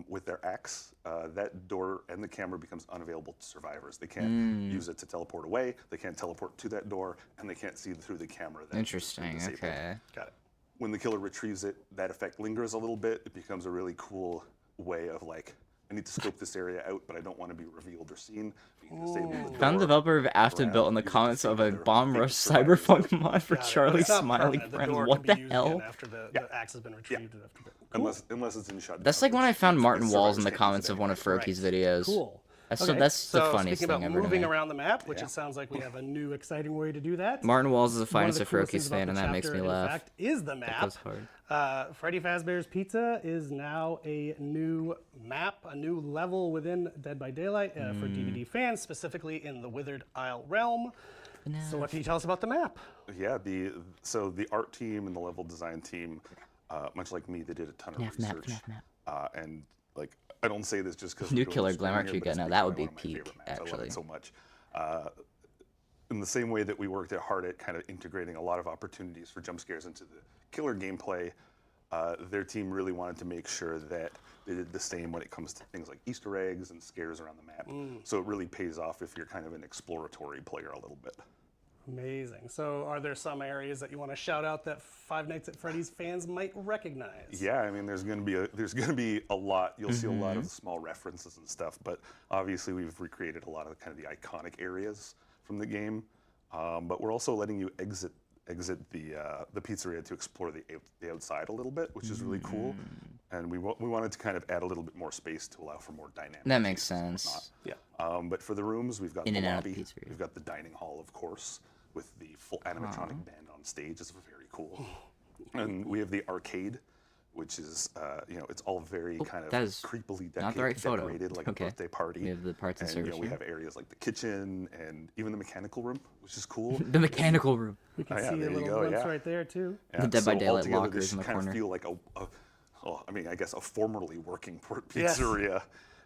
with their axe, that door and the camera becomes unavailable to survivors. They can't use it to teleport away. They can't teleport to that door, and they can't see through the camera. That's been Interesting. disabled. Okay. Got it. When the killer retrieves it, that effect lingers a little bit. It becomes a really cool way of like, I need to scope this area out, but I don't want to be revealed or seen. You can disable the Found the door, developer of Afton around, Built in the use it to comments of a disable their bomb fake rush survivors. cyberpunk mod for Got it. Charlie It's not Smiling permanent. The Friends. door What can the be used hell? again after the axe has been retrieved. After the, Unless it's in shutdown. That's like when I which found Martin survivors Walls in the can't use comments it of one of anymore. Froki's videos. Cool. That's Okay, that's the so funniest speaking thing about ever. to moving me. around the map, which it sounds like we have a new exciting way to do that. Martin Walls is the One of finest the of coolest things Froki's about fan, the and that makes me chapter, in laugh. fact, is the map. goes hard. Freddy Fazbear's Pizza is now a new map, a new level within Dead by Daylight for DVD fans, specifically in the Withered Isle realm. So what can you tell us about the map? Yeah, so the art team and the level design team, much like me, they did a ton of Fnaf map, research. Fnaf map. And like, I don't say this just because New Killer Glamour Cuga, now that would be peak, I love actually. it so much. In the same way that we worked hard at kind of integrating a lot of opportunities for jump scares into the killer gameplay, their team really wanted to make sure that they did the same when it comes to things like Easter eggs and scares around the map. So it really pays off if you're kind of an exploratory player a little bit. Amazing. So are there some areas that you want to shout out that Five Nights at Freddy's fans might recognize? Yeah, I mean, there's gonna be a lot. You'll see a lot of small references and stuff, but obviously we've recreated a lot of kind of the iconic areas from the game. But we're also letting you exit the pizzeria to explore the outside a little bit, which is really cool. And we wanted to kind of add a little bit more space to allow for more dynamic. That makes scenes and sense. Yeah. but for the rooms, we've got In the and out of lobby, the pizzeria. we've got the dining hall, of course, with the full animatronic band on stage. It's very cool. And we have the arcade, which is, it's all very kind of that is creepily not the right photo. decorated, like Okay. a birthday party. We have the parts and service we room. have areas like the kitchen and even the mechanical room, which is cool. The mechanical room. We can Oh, yeah, see a there you little go, glimpse yeah. right there, too. Yeah, The Dead by Daylight altogether, lockers this in the kind corner. of feel like a formerly working pizzeria.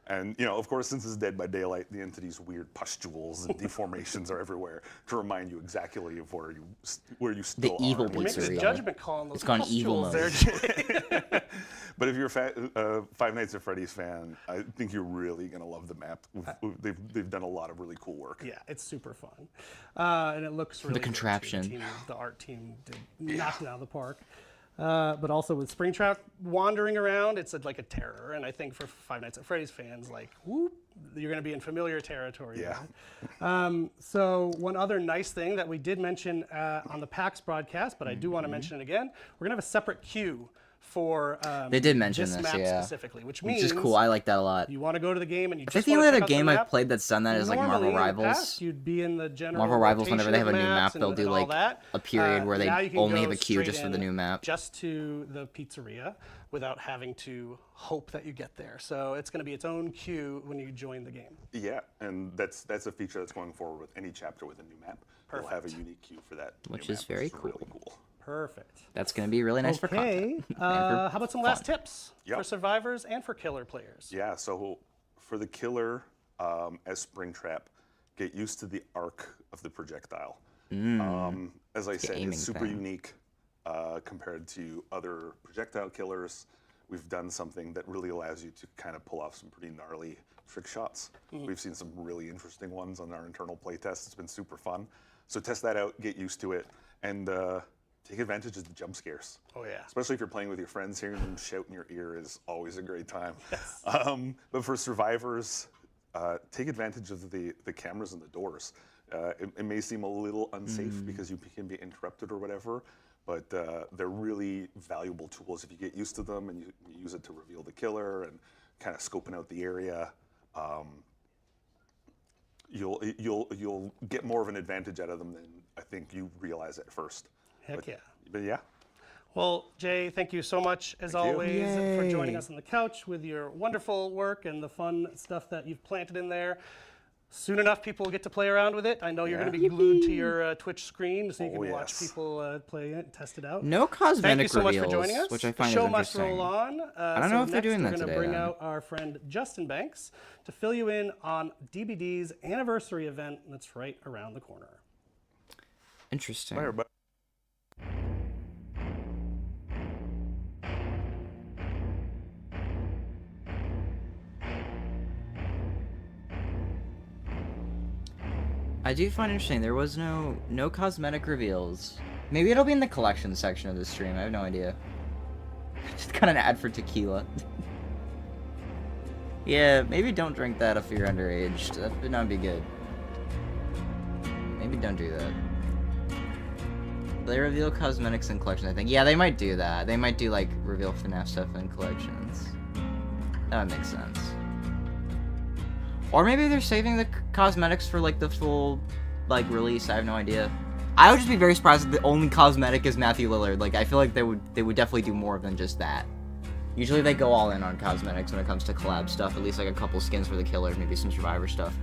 And, you know, of course, since it's Dead by Daylight, the entity's weird pustules and deformations are everywhere to remind you exactly of where you still The evil are. You're making a Pizzeria. judgment call on those It's gone evil pustules mode. there, Jay. But if you're a Five Nights at Freddy's fan, I think you're really going to love the map. They've done a lot of really cool work. Yeah, it's super fun. And it looks really good, too. contraption. The art team did knock it out of the park. But also with Springtrap wandering around, it's like a terror. And I think for Five Nights at Freddy's fans, like, whoop, you're going to be in familiar territory. Yeah. So one other nice thing that we did mention on the PAX broadcast, but I do want to mention it again, we're going to have a separate queue for They did mention this this, map yeah. specifically, which means Which is cool. I like that a lot. you want to go to the game and you I just think the want only to other game I've played that's done that is like Normally, Marvel in the Rivals. past, you'd be in the general Marvel Rivals, whenever they have a new rotation of map, maps they'll and do all like that. a period where they Now you can only go have a queue straight just for the in new map. just to the pizzeria without having to hope that you get there. So it's going to be its own queue when you join the game. Yeah, and that's a feature that's going forward with any chapter with a new map. They'll have a unique queue for that. Which new is map, very which really cool. Perfect. That's going to be really nice for Okay. content. How about some last tips Yep. for survivors and for killer players? Yeah, so for the killer, as Springtrap, get used to the arc of the projectile. As I said, aiming it's super thing. unique compared to other projectile killers. We've done something that really allows you to kind of pull off some pretty gnarly trick shots. We've seen some really interesting ones on our internal playtest. It's been super fun. So test that out, get used to it, and take advantage of the jump scares. Oh, yeah. Especially if you're playing with your friends, hearing them shout in your ear is always a great time. But for survivors, take advantage of the cameras and the doors. It may seem a little unsafe because you can be interrupted or whatever, but they're really valuable tools if you get used to them and you use it to reveal the killer and kind of scoping out the area. You'll get more of an advantage out of them than I think you realize at first. Heck yeah. But yeah. Well, Jay, thank you so much, as Thank you. always, for joining Yay. us on the couch with your wonderful work and the fun stuff that you've planted in there. Soon enough, people will get to play around with it. I know you're going to be glued to your Twitch screen so you can watch yes. people play it and test it out. No Thank cosmetic you so much for reveals, joining us. which I The find show is must interesting. roll on. I don't know if they're next doing that we're gonna today, bring then. out our friend Justin Banks to fill you in on DBD's anniversary event that's right around the corner. Interesting. Bye, everybody. I do find interesting, there was no cosmetic reveals. Maybe it'll be in the collection section of the stream, I have no idea. Just got an ad for tequila. Yeah, maybe don't drink that if you're underage. That would not be good. Maybe don't do that. They reveal cosmetics in collections, I think. Yeah, they might do that. They might do, like, reveal Fnaf stuff in collections. That would make sense. Or maybe they're saving the cosmetics for, like, the full, like, release. I have no idea. I would just be very surprised if the only cosmetic is Matthew Lillard. Like, I feel like they would definitely do more than just that. Usually they go all in on cosmetics when it comes to collab stuff. At least, like, a couple skins for the killer, maybe some survivor stuff.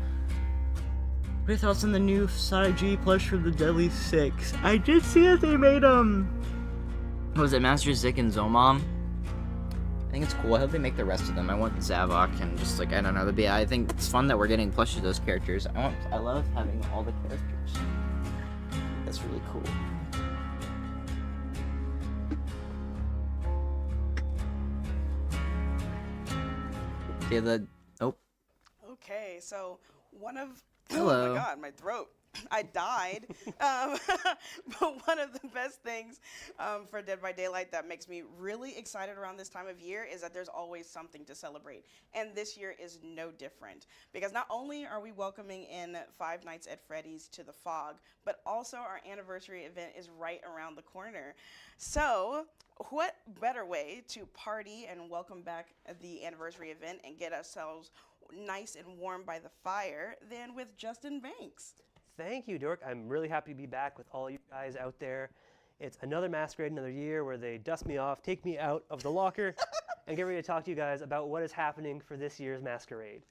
What are your thoughts on the new Side G plush for the Deadly Six? I did see that they made, what was it, Master Zik and Zomom? I think it's cool. I hope they make the rest of them. I want Zavok and just, like, I don't know. I think it's fun that we're getting plushes of those characters. I love having all the characters. That's really cool. Yeah, Okay, so one of Hello. oh my god, my throat. I died. But one of the best things for Dead by Daylight that makes me really excited around this time of year is that there's always something to celebrate. And this year is no different. Because not only are we welcoming in Five Nights at Freddy's to the Fog, but also our anniversary event is right around the corner. So what better way to party and welcome back the anniversary event and get ourselves nice and warm by the fire than with Justin Banks? Thank you, Dork. I'm really happy to be back with all you guys out there. It's another masquerade, another year where they dust me off, take me out of the locker, and get ready to talk to you guys about what is happening for this year's masquerade.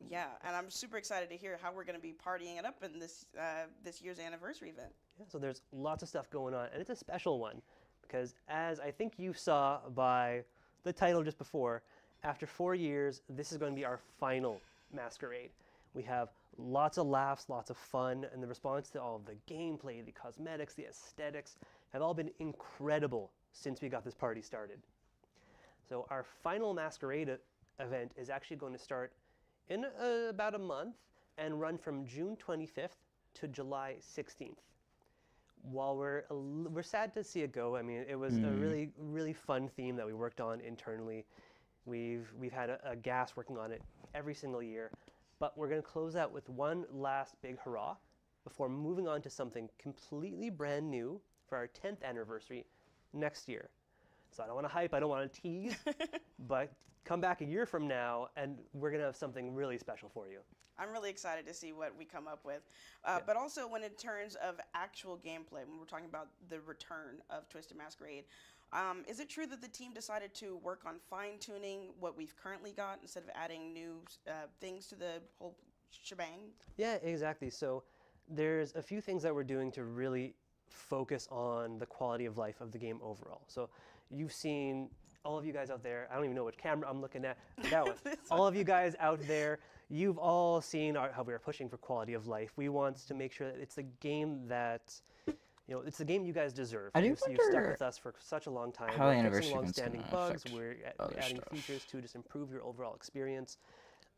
Yeah, and I'm super excited to hear how we're going to be partying it up in this year's anniversary event. Yeah, so there's lots of stuff going on, and it's a special one because as I think you saw by the title just before, after 4 years, this is going to be our final masquerade. We have lots of laughs, lots of fun, and the response to all of the gameplay, the cosmetics, the aesthetics have all been incredible since we got this party started. So our final masquerade event is actually going to start in about a month and run from June 25th to July 16th. While we're sad to see it go, I mean, it was a really fun theme that we worked on internally. We've had a gas working on it every single year, but we're going to close out with one last big hurrah before moving on to something completely brand new for our 10th anniversary next year. So I don't want to hype, I don't want to tease, but come back a year from now and we're going to have something really special for you. I'm really excited to see what we come up with. But also when in terms of actual gameplay, when we're talking about the return of Twisted Masquerade, is it true that the team decided to work on fine-tuning what we've currently got instead of adding new things to the whole shebang? Yeah, exactly. So there's a few things that we're doing to really focus on the quality of life of the game overall. So you've seen, all of you guys out there, I don't even know which camera I'm looking at, that one. All of you guys out there, you've all seen how we are pushing for quality of life. We want to make sure that it's a game that, it's the game you guys deserve. You've stuck with us for such a long time. how We're the fixing anniversary event's long-standing gonna bugs. affect We're other adding stuff. features to just improve your overall experience.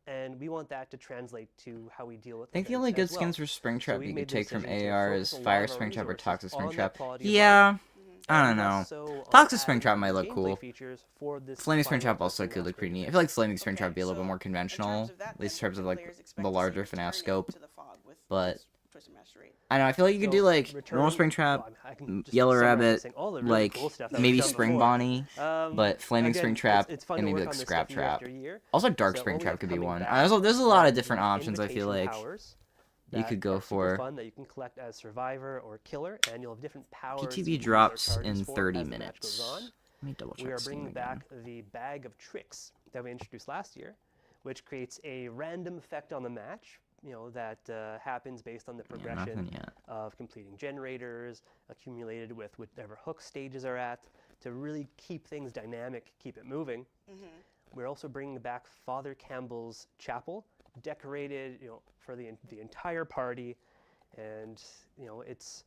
And we want that to translate to how we deal with I think the events only good as well. skins for Springtrap we you made could the take from decision to AR focus is a Fire lot of our Springtrap or resources Toxic on that Springtrap. quality of Yeah, life, I don't and know. less so on Toxic adding Springtrap might these look gameplay cool. features for this Flaming final Springtrap also Twisted could look pretty Masquerade neat. I event. feel like Flaming Springtrap Okay, would be a little bit so more in terms conventional, of that, at least in then, terms of what like do players the expect to see larger returning FNAF scope. to the fog with But Twisted Masquerade? I don't know, I feel like you could So, do like return- normal Springtrap, well, I can just Yellow summarize by Rabbit, saying all the really like cool stuff that maybe we've done Spring before. Bonnie, but Flaming Again, Springtrap, it's fun and to maybe work like on this Scrap stuff year Trap. after year. Also Dark So what we Springtrap have could be coming one. back There's a lot are of different the options I feel invitation like powers you could that go are super for. fun that you can collect as survivor or killer, and you'll have different powers. that you PTB can use or drops charges in for 30 as the match minutes. goes on. Let me double check We are Steam bringing again. back the bag of tricks that we introduced last year, which creates a random effect on the match, that happens based on the Yeah, progression nothing yet. of completing generators, accumulated with whatever hook stages are at, to really keep things dynamic, keep it moving. We're also bringing back Father Campbell's chapel, decorated, for the entire party, and it's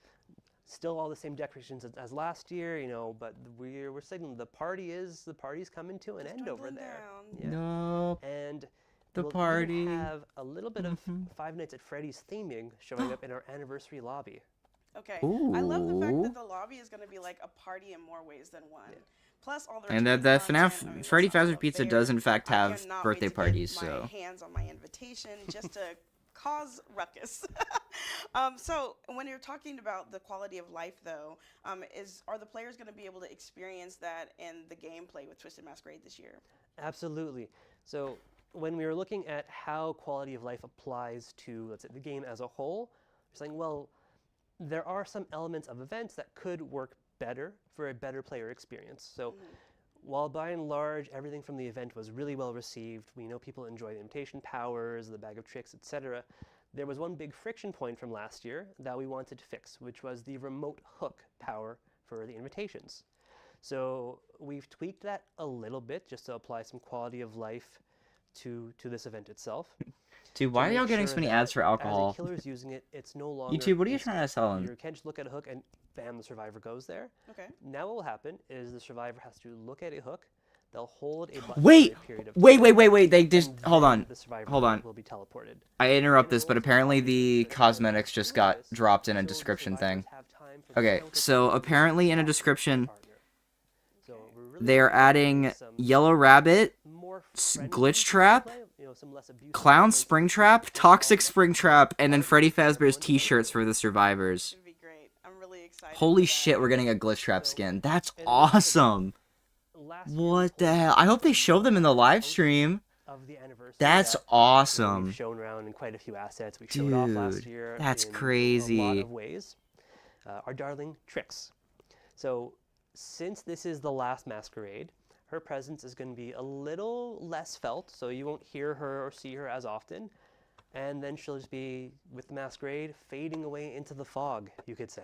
still all the same decorations as last year, but we're signaling the party's coming to an end over dwindling there. down. Yeah. No, And the we'll party. even have a little bit of Five Nights at Freddy's theming showing up in our anniversary lobby. Okay. I love the fact Ooh. that the lobby is going to be like a party in more ways than one. Plus all the And that returning FNAF content. I mean, Freddy that's all Fazbear up Pizza there. does in fact I have cannot wait birthday to get parties, my so hands on my invitation just to cause ruckus. So when you're talking about the quality of life, though, are the players going to be able to experience that in the gameplay with Twisted Masquerade this year? Absolutely. So when we were looking at how quality of life applies to, let's say, the game as a whole, we're saying, well, there are some elements of events that could work better for a better player experience. So while by and large everything from the event was really well received, we know people enjoy the invitation powers, the bag of tricks, etc. There was one big friction point from last year that we wanted to fix, which was the remote hook power for the invitations. So we've tweaked that a little bit just to apply some quality of life to this event itself. Dude, why are y'all getting so many ads for As a alcohol? killer's using it, it's no longer YouTube, what are you instant. trying to sell You them? can't just look at a hook and bam, the survivor goes there. Okay. Now what will happen is the survivor has to look at a hook, they'll hold a button for Wait, a period of wait, time, they just, and hold then on, the survivor hold on. will be teleported. I interrupt this, but Rules apparently obviously the for the cosmetics just got notice, dropped in a so the description survivors thing. have time for the Okay, counter so to apparently in a back to their description, partner. So we're really they are trying to adding do some Yellow Rabbit, more Glitch friendly Trap, gameplay, some less abusive Clown elements, Springtrap, some Toxic more Springtrap, and then Freddy everyone Fazbear's to t-shirts for the survivors. It'd be great. I'm really excited. Holy for that. shit, we're getting a Glitch Trap So, skin. That's and another bit, awesome. last year we What the pulled hell? I hope they some show them in the live posts stream. of the anniversary That's that, awesome. we've shown around in quite a few assets. We showed off last Dude, year that's in a lot crazy. of ways. Our darling Trix. So since this is the last masquerade, her presence is going to be a little less felt, so you won't hear her or see her as often. And then she'll just be, with the masquerade, fading away into the fog, you could say.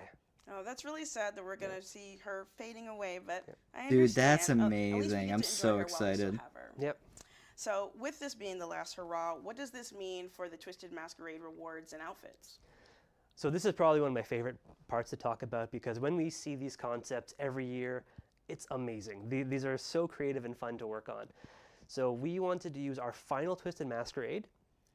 Oh, that's really sad that we're going to see her fading away, but I Dude, understand. that's At least we amazing. get I'm to enjoy so her while we still excited. have her. Yep. So with this being the last hurrah, what does this mean for the Twisted Masquerade rewards and outfits? So this is probably one of my favorite parts to talk about, because when we see these concepts every year, it's amazing. These are so creative and fun to work on. So we wanted to use our final Twisted Masquerade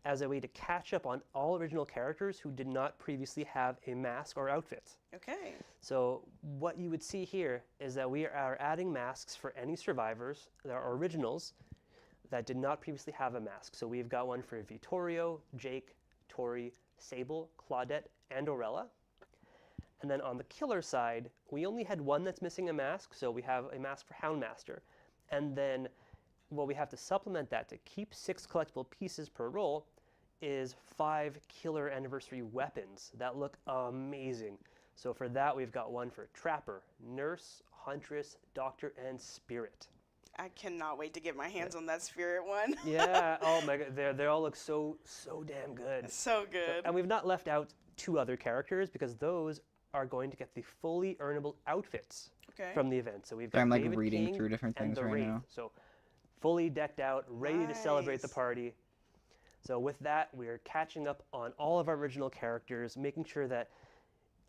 as a way to catch up on all original characters who did not previously have a mask or outfit. Okay. So what you would see here is that we are adding masks for any survivors that are originals that did not previously have a mask. So we've got one for Vittorio, Jake, Tori, Sable, Claudette, and Orella. And then on the killer side, we only had one that's missing a mask, so we have a mask for Houndmaster. And then what we have to supplement that to keep 6 collectible pieces per roll is 5 killer anniversary weapons that look amazing. So for that, we've got one for Trapper, Nurse, Huntress, Doctor, and Spirit. I cannot wait to get my hands on that Spirit one. Yeah, oh my god, they all look so damn good. So good. And we've not left out 2 other characters, because those are going to get the fully earnable outfits from the event. So we've got I'm like David reading King through different and things the right Wraith. now. So fully decked out, ready to celebrate the Nice. party. So with that, we're catching up on all of our original characters, making sure that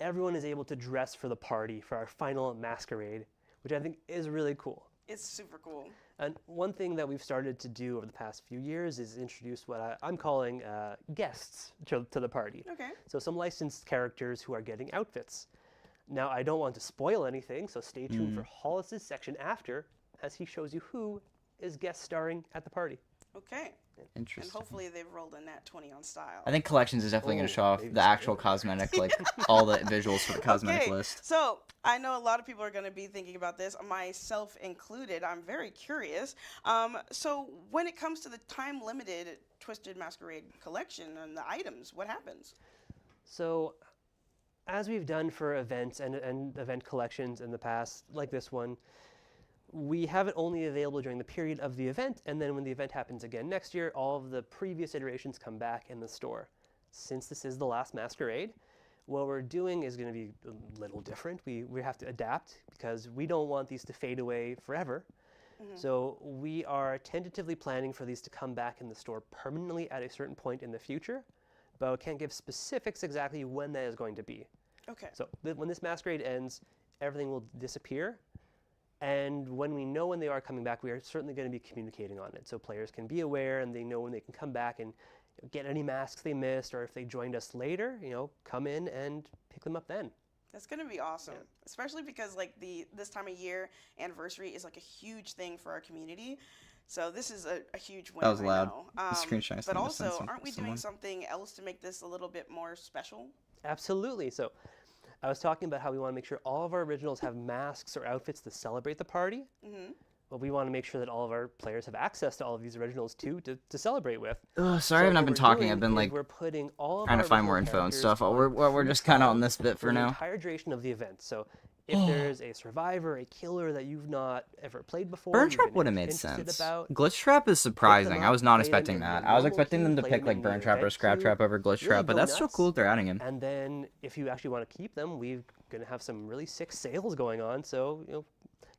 everyone is able to dress for the party for our final masquerade, which I think is really cool. It's super cool. And one thing that we've started to do over the past few years is introduce what I'm calling guests to the party. Okay. So some licensed characters who are getting outfits. Now, I don't want to spoil anything, so stay tuned for Hollis's section after, as he shows you who is guest starring at the party. Okay. And Interesting. hopefully they've rolled a nat 20 on style. I think Collections is definitely going Oh, to show off maybe the so. actual cosmetic, like all the visuals for the cosmetic Okay, list. so I know a lot of people are going to be thinking about this, myself included. I'm very curious. So when it comes to the time-limited Twisted Masquerade collection and the items, what happens? So, as we've done for events and event collections in the past, like this one, we have it only available during the period of the event, and then when the event happens again next year, all of the previous iterations come back in the store. Since this is the last masquerade, what we're doing is going to be a little different. We have to adapt, because we don't want these to fade away forever. So we are tentatively planning for these to come back in the store permanently at a certain point in the future, but I can't give specifics exactly when that is going to be. Okay. So when this masquerade ends, everything will disappear. And when we know when they are coming back, we are certainly going to be communicating on it. So players can be aware, and they know when they can come back and get any masks they missed, or if they joined us later, come in and pick them up then. That's going to be awesome, especially because like this time of year anniversary is like a huge thing for our community. So this is a huge win. That was I loud. know. The screenshot I But sent to also, send aren't we someone. doing something else to make this a little bit more special? Absolutely. So I was talking about how we want to make sure all of our originals have masks or outfits to celebrate the party. But we want to make sure that all of our players have access to all of these originals too, to celebrate with. Ugh, sorry, So I haven't what been we're talking. doing I've been is like we're putting all of trying to our find more original info and characters stuff. on We're just kind of on this bit for for the now. entire duration of the event. So if there's a survivor, a killer that you've not ever played before, Burn you've Trap been would have made interested sense. about, Glitch Trap is surprising. I was not play them expecting in that. the I was normal expecting them queue, to play pick them like in Burn the Trap or event Scrap queue, Trap over Glitch really Trap, but go that's so nuts. cool that they're adding him. And then if you actually want to keep them, we're going to have some really sick sales going on. So,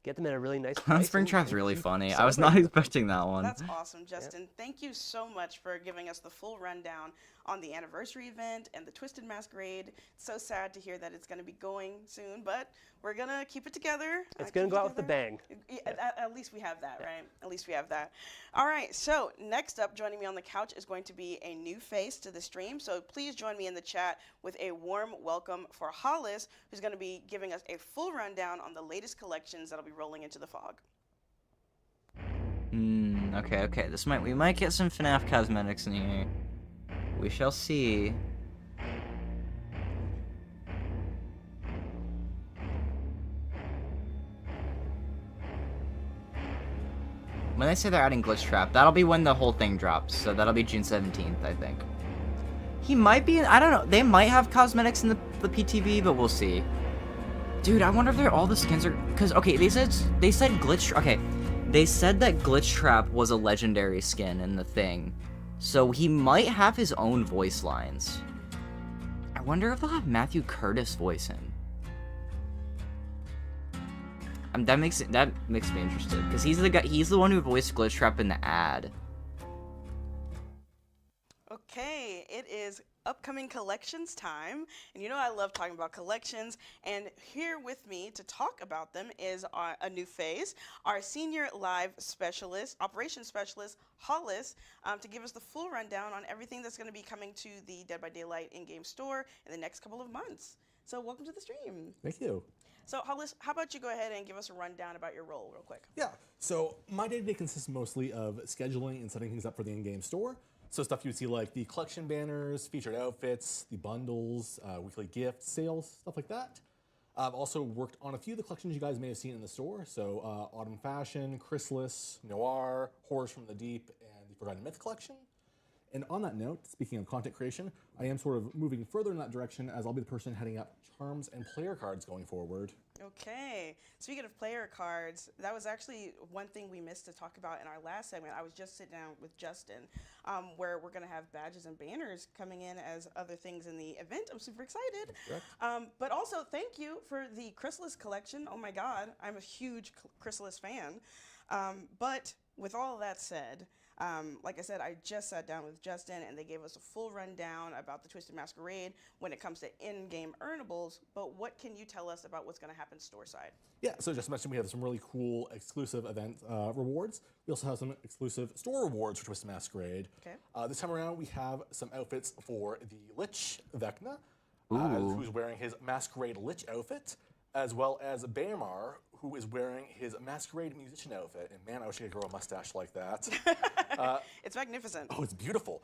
get them at a really nice price. Spring and- Trap's and really keep funny. I was not celebrating. expecting that one. That's awesome, Justin. Thank you so much for giving us the full rundown on the anniversary event and the Twisted Masquerade. It's so sad to hear that it's going to be going soon, but we're going to keep it together. It's going to go out with a bang. At least we have that, right? At least we have that. All right, so next up, joining me on the couch is going to be a new face to the stream. So please join me in the chat with a warm welcome for Hollis, who's going to be giving us a full rundown on the latest collections that'll be rolling into the fog. Okay. We might get some Fnaf cosmetics in here. We shall see. When they say they're adding Glitch Trap, that'll be when the whole thing drops. So that'll be June 17th, I think. He might be, I don't know, they might have cosmetics in the PTB, but we'll see. Dude, I wonder if all the skins are, because, okay, they said Glitch, okay, they said that Glitch Trap was a legendary skin in the thing. So he might have his own voice lines. I wonder if they'll have Matthew Curtis voice him. That makes me interested, because he's the one who voiced Glitch Trap in the ad. Okay, it is upcoming collections time, and you know I love talking about collections, and here with me to talk about them is a new phase, our senior live specialist, operations specialist, Hollis, to give us the full rundown on everything that's going to be coming to the Dead by Daylight in-game store in the next couple of months. So welcome to the stream. Thank you. So Hollis, how about you go ahead and give us a rundown about your role real quick? Yeah, so my day-to-day consists mostly of scheduling and setting things up for the in-game store. So stuff you would see like the collection banners, featured outfits, the bundles, weekly gifts, sales, stuff like that. I've also worked on a few of the collections you guys may have seen in the store. So Autumn Fashion, Chrysalis, Noir, Horrors from the Deep, and the Forgotten Myth collection. And on that note, speaking of content creation, I am sort of moving further in that direction as I'll be the person heading up charms and player cards going forward. Okay, speaking of player cards, that was actually one thing we missed to talk about in our last segment. I was just sitting down with Justin, where we're going to have badges and banners coming in as other things in the event. I'm super excited. But also, thank you for the Chrysalis collection. Oh my God, I'm a huge Chrysalis fan. But with all of that said, like I said, I just sat down with Justin and they gave us a full rundown about the Twisted Masquerade when it comes to in-game earnables, but what can you tell us about what's going to happen store side? Yeah, so just mentioned we have some really cool exclusive event rewards. We also have some exclusive store rewards for Twisted Masquerade. Okay. This time around, we have some outfits for the Lich, Vecna, who's wearing his Masquerade Lich outfit, as well as Baemar, who is wearing his Masquerade musician outfit. And man, I wish I could grow a mustache like that. It's magnificent. Oh, it's beautiful.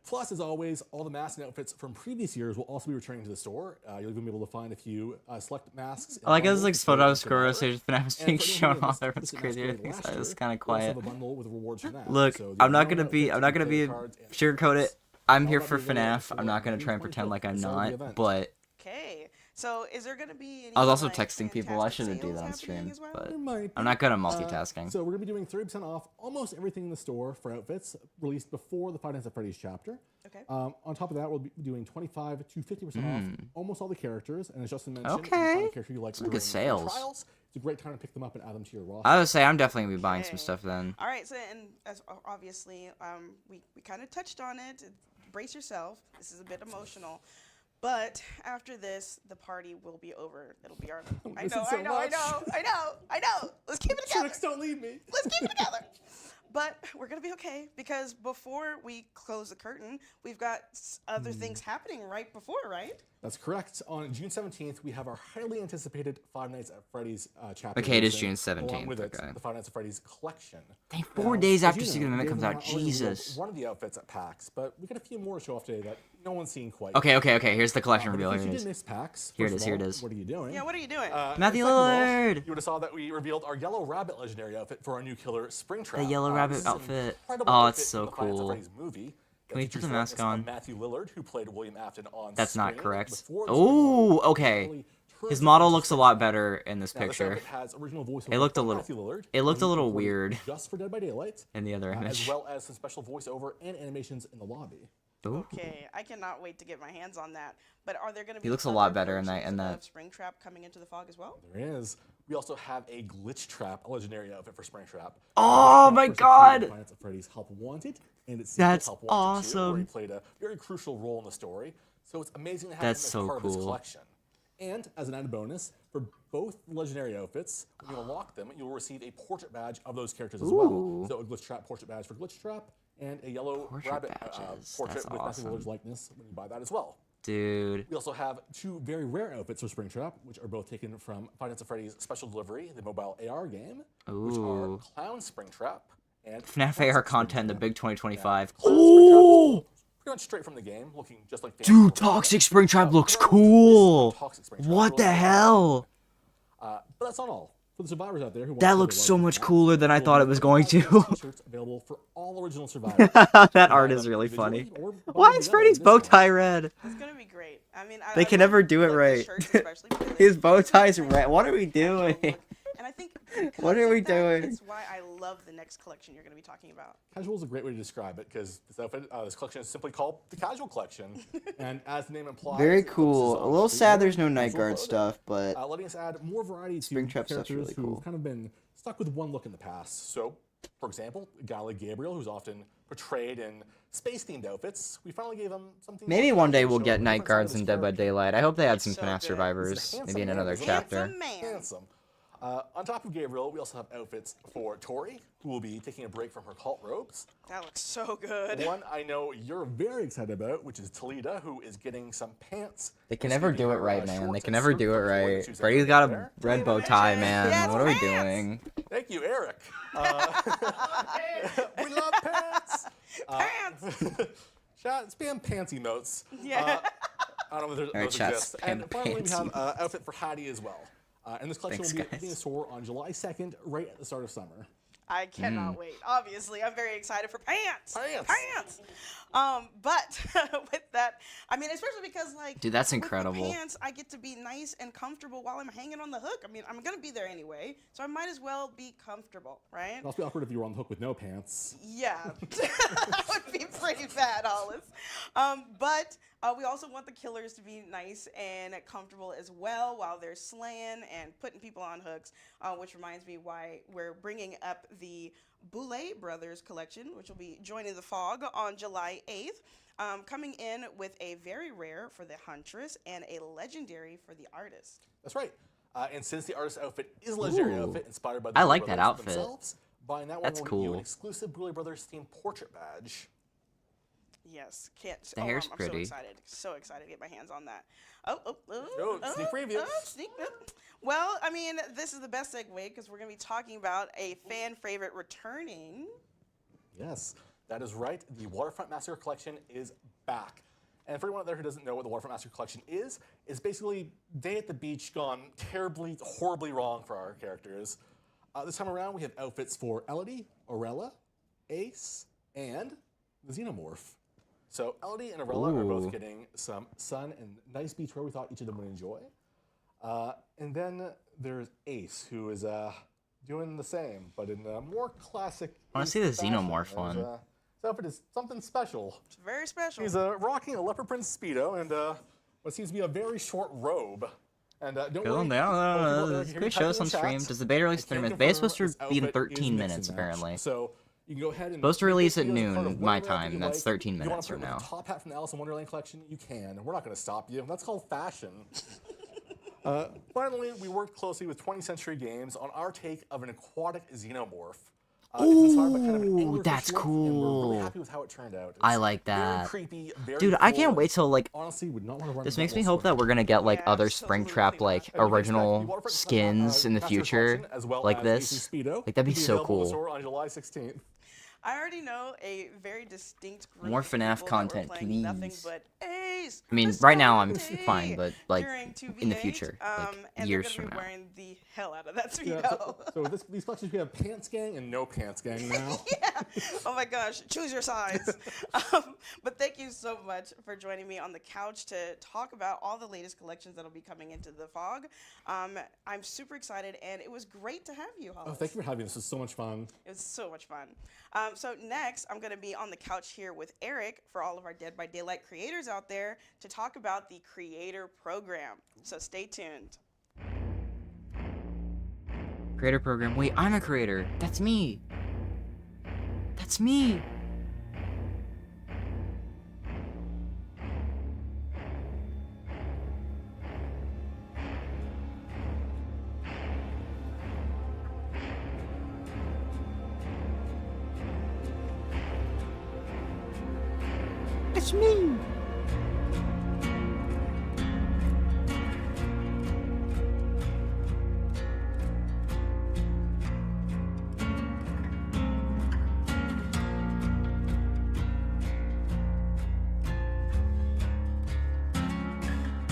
Plus, as always, all the masks and outfits from previous years will also be returning to the store. You'll even be able to find a few select masks. I like how there's like bundles photo for of Stage Fnaf being shown off there. It's Twisted crazy. Masquerade last It's year. kind of We also quiet. have a bundle with rewards from that. Look, So the I'm not original gonna be outfits, player cards, and sugarcoat it. outfits. I'm All here that for will be available FNAF. I'm not gonna try and pretend like I'm so the not, event. but Okay, so is there going to be any I was also like, texting people. I fantastic shouldn't do sales that on happening stream, as well? but There might I'm be. not good at multitasking. So we're going to be doing 30% off almost everything in the store for outfits released before the Five Nights at Freddy's chapter. Okay. On top of that, we'll be doing 25 to 50% off almost all the characters. And as Justin mentioned, if you Okay. find a character you like Some good during sales. trials, it's a great time to pick them up and add them to your roster. I would say I'm definitely gonna be buying some Okay. stuff then. All right, so and as obviously we kind of touched on it. Brace yourself. This is a bit emotional. But after this, the party will be over. It'll be our. I miss know, it so I know, much. I know. Let's keep it together. Tricks, don't leave me. Let's keep it together. But we're gonna be okay because before we close the curtain, we've got other things happening right before, right? That's correct. On June 17th, we have our highly anticipated Five Nights at Freddy's chapter. Okay, it is releasing, June 17th, Along with okay. it, the Five Nights at Freddy's collection. Dang, 4 Now, days as after you Secret know, Amendment Dave comes and out. I already revealed Jesus. One of the outfits at PAX, but we got a few more to show off today that no one's seen quite. Okay. Here's the collection But reveal. if Here you it did is. miss PAX, Here it first is, of here it all, is. What are you doing? Yeah, what are you doing? Matthew Second of all, Lillard. You would have saw that we revealed our Yellow Rabbit legendary outfit for our new killer Springtrap. The Yellow Rabbit this is an outfit. incredible Oh, outfit it's so from the Five Nights at cool. Freddy's movie. Can we That put features the mask likeness of on? Matthew Lillard, who played William Afton on That's not screen correct. before the Oh, Springtrap. okay. Really His turns model into looks a lot better in this Now, this picture. outfit has original voiceover It looked a from little- Matthew Lillard, it looked a and little recorded weird just for Dead by Daylight, in the other as image. well as some special voiceover and animations in the lobby. Ooh. Okay, I cannot wait to get my hands on that. But are there going to be? He looks a other lot better in versions that- of Springtrap coming into the fog as well. There is. We also have a Glitch Trap, a legendary outfit for Springtrap. Oh my God! Five Nights at Freddy's Help Wanted, and it's That's Help Wanted 2, where he awesome. played a very crucial role in the story. So it's amazing to have That's him as so part of this cool. collection. And as an added bonus, for both legendary outfits, when you unlock them, you'll receive a portrait badge of those characters as well. Ooh. So a Glitch Trap portrait badge for Glitch Trap, and a yellow Portrait rabbit badges. portrait That's with Matthew awesome. Lillard's likeness when you buy that as well. Dude. We also have two very rare outfits for Springtrap, which are both taken from Five Nights at Freddy's Special Delivery, the mobile AR game, which are Ooh. Clown Springtrap and FNAF AR content, the big 2025. Clown Oh! Springtrap is pretty much straight from the game, looking just like Dude, Toxic Springtrap looks cool! What the hell? But that's not all. For the survivors out there who want That to looks play so World much of Warcraft, cooler than I we'll thought it have was going to. t-shirts available for all original survivors. That art is really funny. Why is Freddy's bow tie red? It's gonna be great. I mean, They can never do it love the right. shirts especially because His they- bow they tie's have red. What are we a casual doing? look. And I think What because are we of that, doing? It's why I love the next collection you're gonna be talking about. Casual is a great way to describe it because this outfit, this collection is simply called the Casual Collection, and as the name implies, Very it focuses cool. on A little streetwear sad there's no and night casual guard clothing, stuff, but letting us add more variety to Springtrap stuff's characters really who've cool. kind of been stuck with one look in the past. So, for example, a guy like Gabriel, who's often portrayed in space-themed outfits, we finally gave them something. Maybe more one day to we'll show get a night different side of guards this in Dead by character. Daylight. I hope they add some So FNAF good. survivors. He's a Maybe in handsome another man. chapter. Handsome man. Handsome. On top of Gabriel, we also have outfits for Tori, who will be taking a break from her cult robes. That looks so good. One I know you're very excited about, which is Talita, who is getting some pants. They can This never could be do it her, right, man. shorts They and can never skirt do it for Tori that right. she was Freddy's able got to a wear. red bow tie, man. Yes, What are we pants. doing? Thank you, Eric. We love pants. Pants. Chat, spam pants emotes. Yeah. I don't know if Alright, those chat, exist. spam And finally, we pants have outfit for Hattie as well. And this collection Thanks, will be guys. hitting the store on July 2nd, right at the start of summer. I cannot wait. Obviously, I'm very excited for pants. Pants. Pants. But with that, I mean, especially because like, Dude, that's with the incredible. pants, I get to be nice and comfortable while I'm hanging on the hook. I mean, I'm gonna be there anyway, so I might as well be comfortable, right? It'd also be awkward if you were on the hook with no pants. Yeah, that would be pretty bad, Hollis. But we also want the killers to be nice and comfortable as well while they're slaying and putting people on hooks, which reminds me why we're bringing up the Boulay Brothers collection, which will be joining the Fog on July 8th, coming in with a very rare for the Huntress and a legendary for the Artist. That's right. And since the artist's outfit is a legendary Ooh. outfit inspired by the I Boulay like that Brothers outfit. themselves, buying that one That's will get you cool. an exclusive Boulay Brothers themed portrait badge. Yes, can't. The hair's I'm pretty. so excited to get my hands on that. Sneak preview. Sneak. Well, I mean, this is the best segue because we're going to be talking about a fan favorite returning. Yes, that is right. The Waterfront Massacre Collection is back. And for anyone out there who doesn't know what the Waterfront Massacre Collection is basically Day at the Beach gone terribly, horribly wrong for our characters. This time around, we have outfits for Elodie, Aurella, Ace, and the Xenomorph. So Elodie and Aurella are both Ooh. getting some sun and nice beach wear we thought each of them would enjoy. And then there's Ace, who is doing the same, but in a more classic. I wanna see the Xenomorph one. His outfit is something special. It's very special. He's rocking a leopard print speedo and what seems to be a very short robe. And don't Cool. worry, It's a great show on stream. Does the beta release 30 minutes? Beta's supposed to be in 13 minutes, apparently. So you can go ahead and Supposed to release at pick either part noon, of my whatever outfit time. you That's like. 13 You wanna minutes put from it with now. the top hat from the Alice in Wonderland collection, you can. We're not going to stop you. That's called fashion. Finally, we worked closely with 20th Century Games on our take of an aquatic xenomorph. It's inspired by kind of an Ooh, anglerfish that's look, and we're really cool. happy with how it turned out. I It's like very that. creepy, very Dude, I cool, can't and wait till, like, honestly would not want to run this into makes me multiple hope that swim. we're gonna get, like, Yeah, other Springtrap, like, And you can expect the original Waterfront skins in the Master future, Collection, as well like as this. AC Speedo, Like, that'd be to so available in the cool. store on July 16th. I already know a very distinct group More of FNAF people that were content, playing nothing please. but Ace. I mean, the right now I'm Saturday fine, but, like, during in the 2v8, future, like, and years they're from gonna be now. wearing the hell out of that Yeah, speedo. so these collections, we have Pants Gang and No Pants Gang now. Yeah. Oh my gosh. Choose your size. But thank you so much for joining me on the couch to talk about all the latest collections that'll be coming into the Fog. I'm super excited, and it was great to have you, Hollis. Oh, thank you for having me. This was so much fun. It was so much fun. So next, I'm going to be on the couch here with Eric for all of our Dead by Daylight creators out there to talk about the Creator Program. So stay tuned. Creator program. Wait, I'm a creator. That's me. That's me. It's me.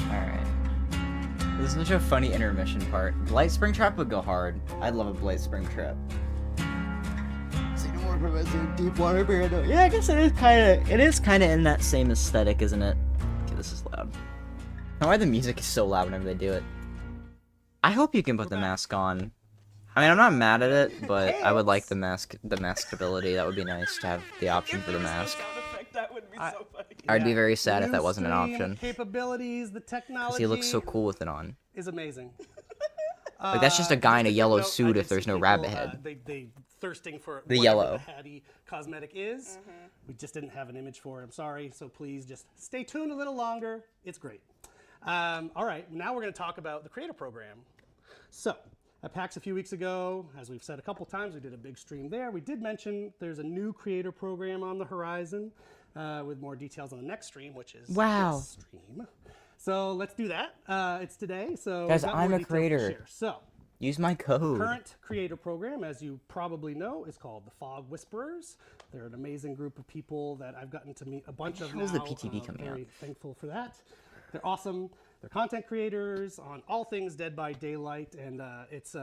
Alright. This is such a funny intermission part. Blight Springtrap would go hard. I'd love a Blight Springtrap. Xenomorph Professor, Deep Water Parano. Yeah, I guess it is kinda in that same aesthetic, isn't it? Okay, this is loud. Now why the music is so loud whenever they do it. I hope you can put the mask on. I mean, I'm not mad at it, but I would like the mask ability. That would be nice to have the option for the mask. Sound effect, that would be so funny. I'd be very sad if that Blue wasn't an screen option. Capabilities, the Because technology. he looks so cool with it on. Is amazing. Like, that's just a guy in a Just yellow note, I suit did if there's see no people, rabbit head. They thirsting for The whatever yellow. the Hattie cosmetic is. We just didn't have an image for it. I'm sorry. So please just stay tuned a little longer. It's great. All right, now we're going to talk about the creator program. So at PAX a few weeks ago, as we've said a couple times, we did a big stream there. We did mention there's a new creator program on the horizon with more details on the next stream, which is Wow. this stream. So let's do that. It's today. So Guys, we've got I'm more a details to creator. share. So Use my code. current creator program, as you probably know, is called the Fog Whisperers. They're an amazing group of people that I've gotten to meet a bunch of now. How's the PTB coming very out? thankful for that. They're awesome. They're content creators on all things Dead by Daylight, and it's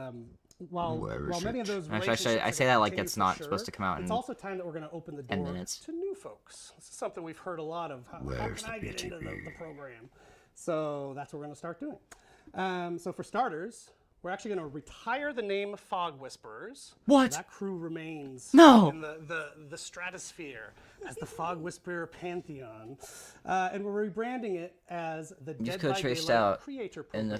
while many of those Actually, relationships I are say gonna that like continue it's for not sure, supposed to come out it's in also time that we're going to open the 10 door minutes. to new folks. This is something we've heard a lot of. How Where's can I the get into the PTB? program? So that's what we're going to start doing. So for starters, we're actually going to retire the name Fog Whisperers. What? That crew remains No! in the stratosphere as the Fog Whisperer Pantheon. And we're rebranding it as the Dead code by traced Daylight out Creator in Program. the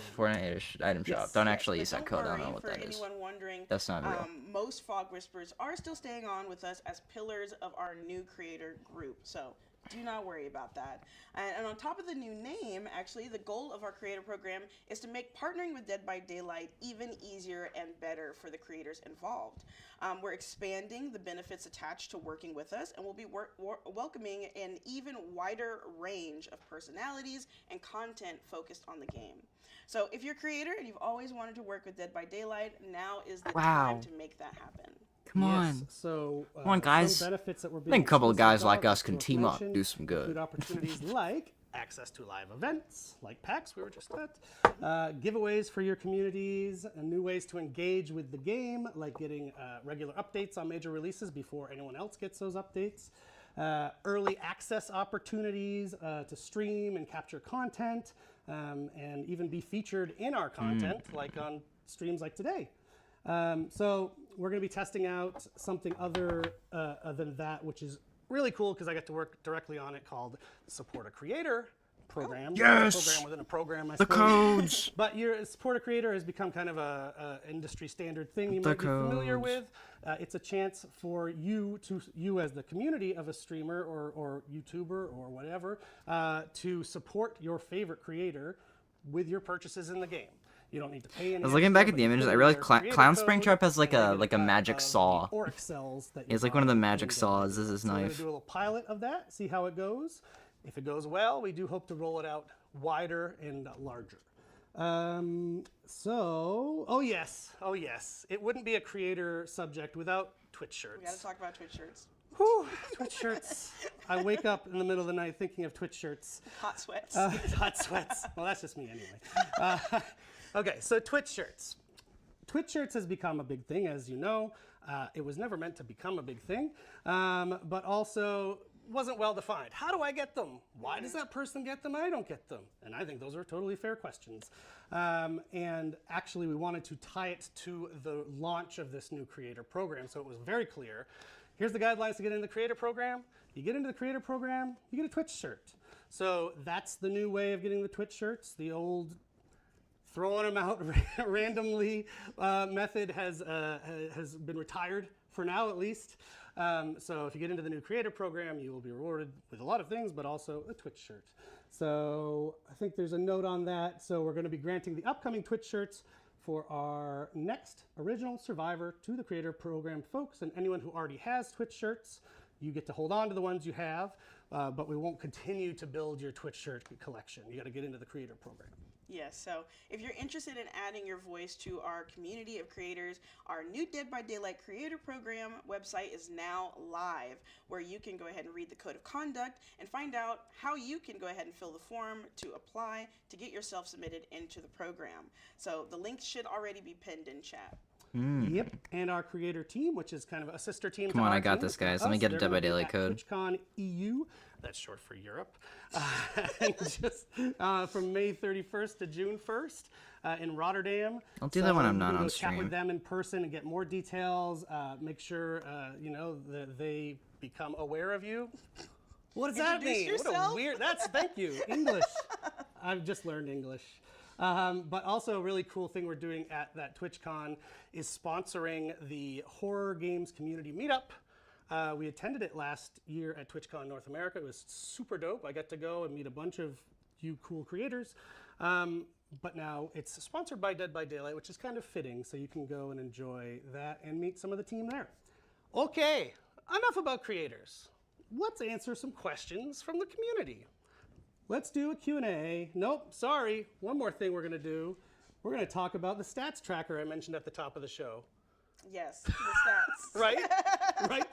Fortnite item shop. Yes. Don't Yes, actually But use that don't code. I don't worry, know what for that is. anyone wondering, That's not real. most Fog Whisperers are still staying on with us as pillars of our new creator group. So do not worry about that. And on top of the new name, actually, the goal of our creator program is to make partnering with Dead by Daylight even easier and better for the creators involved. We're expanding the benefits attached to working with us, and we'll be welcoming an even wider range of personalities and content focused on the game. So if you're a creator and you've always wanted to work with Dead by Daylight, now is the time to make that happen. Come on. Yes, so, Come on, guys. some benefits that we're I think a couple of being guys exclusive like about, us can worth team up, mention, do some good. include opportunities like access to live events, like PAX we were just at, giveaways for your communities, and new ways to engage with the game, like getting regular updates on major releases before anyone else gets those updates, early access opportunities to stream and capture content, and even be featured in our content, like on streams like today. So we're going to be testing out something other than that, which is really cool because I get to work directly on it, called Support a Creator program. Yes! A program within a program, I The suppose. codes. But your Support a Creator has become kind of a industry standard thing you The might be familiar codes. with. It's a chance for you as the community of a streamer or YouTuber or whatever, to support your favorite creator with your purchases in the game. You don't need to pay any. I was looking back at the images. I realized Clown Springtrap has like a magic saw. It's like one of the magic saws. This is So we're gonna knife. do a little pilot of that, see how it goes. If it goes well, we do hope to roll it out wider and larger. Oh yes, it wouldn't be a creator subject without Twitch shirts. We got to talk about Twitch shirts. Whew, Twitch shirts. I wake up in the middle of the night thinking of Twitch shirts. Hot sweats. Hot sweats. Well, that's just me anyway. Okay, so Twitch shirts. Twitch shirts has become a big thing, as you know. It was never meant to become a big thing, but also wasn't well defined. How do I get them? Why does that person get them? I don't get them. And I think those are totally fair questions. And actually, we wanted to tie it to the launch of this new creator program, so it was very clear. Here's the guidelines to get into the creator program. You get into the creator program, you get a Twitch shirt. So that's the new way of getting the Twitch shirts. The old throwing them out randomly method has been retired for now, at least. So if you get into the new creator program, you will be rewarded with a lot of things, but also a Twitch shirt. So I think there's a note on that. So we're going to be granting the upcoming Twitch shirts for our next original Survivor to the creator program folks, and anyone who already has Twitch shirts, you get to hold on to the ones you have, but we won't continue to build your Twitch shirt collection. You got to get into the creator program. Yes, so if you're interested in adding your voice to our community of creators, our new Dead by Daylight Creator Program website is now live, where you can go ahead and read the code of conduct and find out how you can go ahead and fill the form to apply to get yourself submitted into the program. So the link should already be pinned in chat. Yep, and our creator team, which is kind of a sister team. Come to on, our I got team, this, guys. us, Let me get a they're Dead by gonna be Daylight at code. TwitchCon EU, that's short for Europe, and just from May 31st to June 1st in Rotterdam. I'll do that when I'm you not can go on chat with stream. them in person and get more details. Make sure that they become aware of you. What does that Introduce mean? What a yourself? weird. Thank you. English. I've just learned English. But also a really cool thing we're doing at that TwitchCon is sponsoring the horror games community meetup. We attended it last year at TwitchCon North America. It was super dope. I got to go and meet a bunch of you cool creators. But now it's sponsored by Dead by Daylight, which is kind of fitting, so you can go and enjoy that and meet some of the team there. Okay, enough about creators. Let's answer some questions from the community. Let's do a Q&A. Nope, sorry. One more thing we're going to do. We're going to talk about the stats tracker I mentioned at the top of the show. Yes, the stats. Right? Right?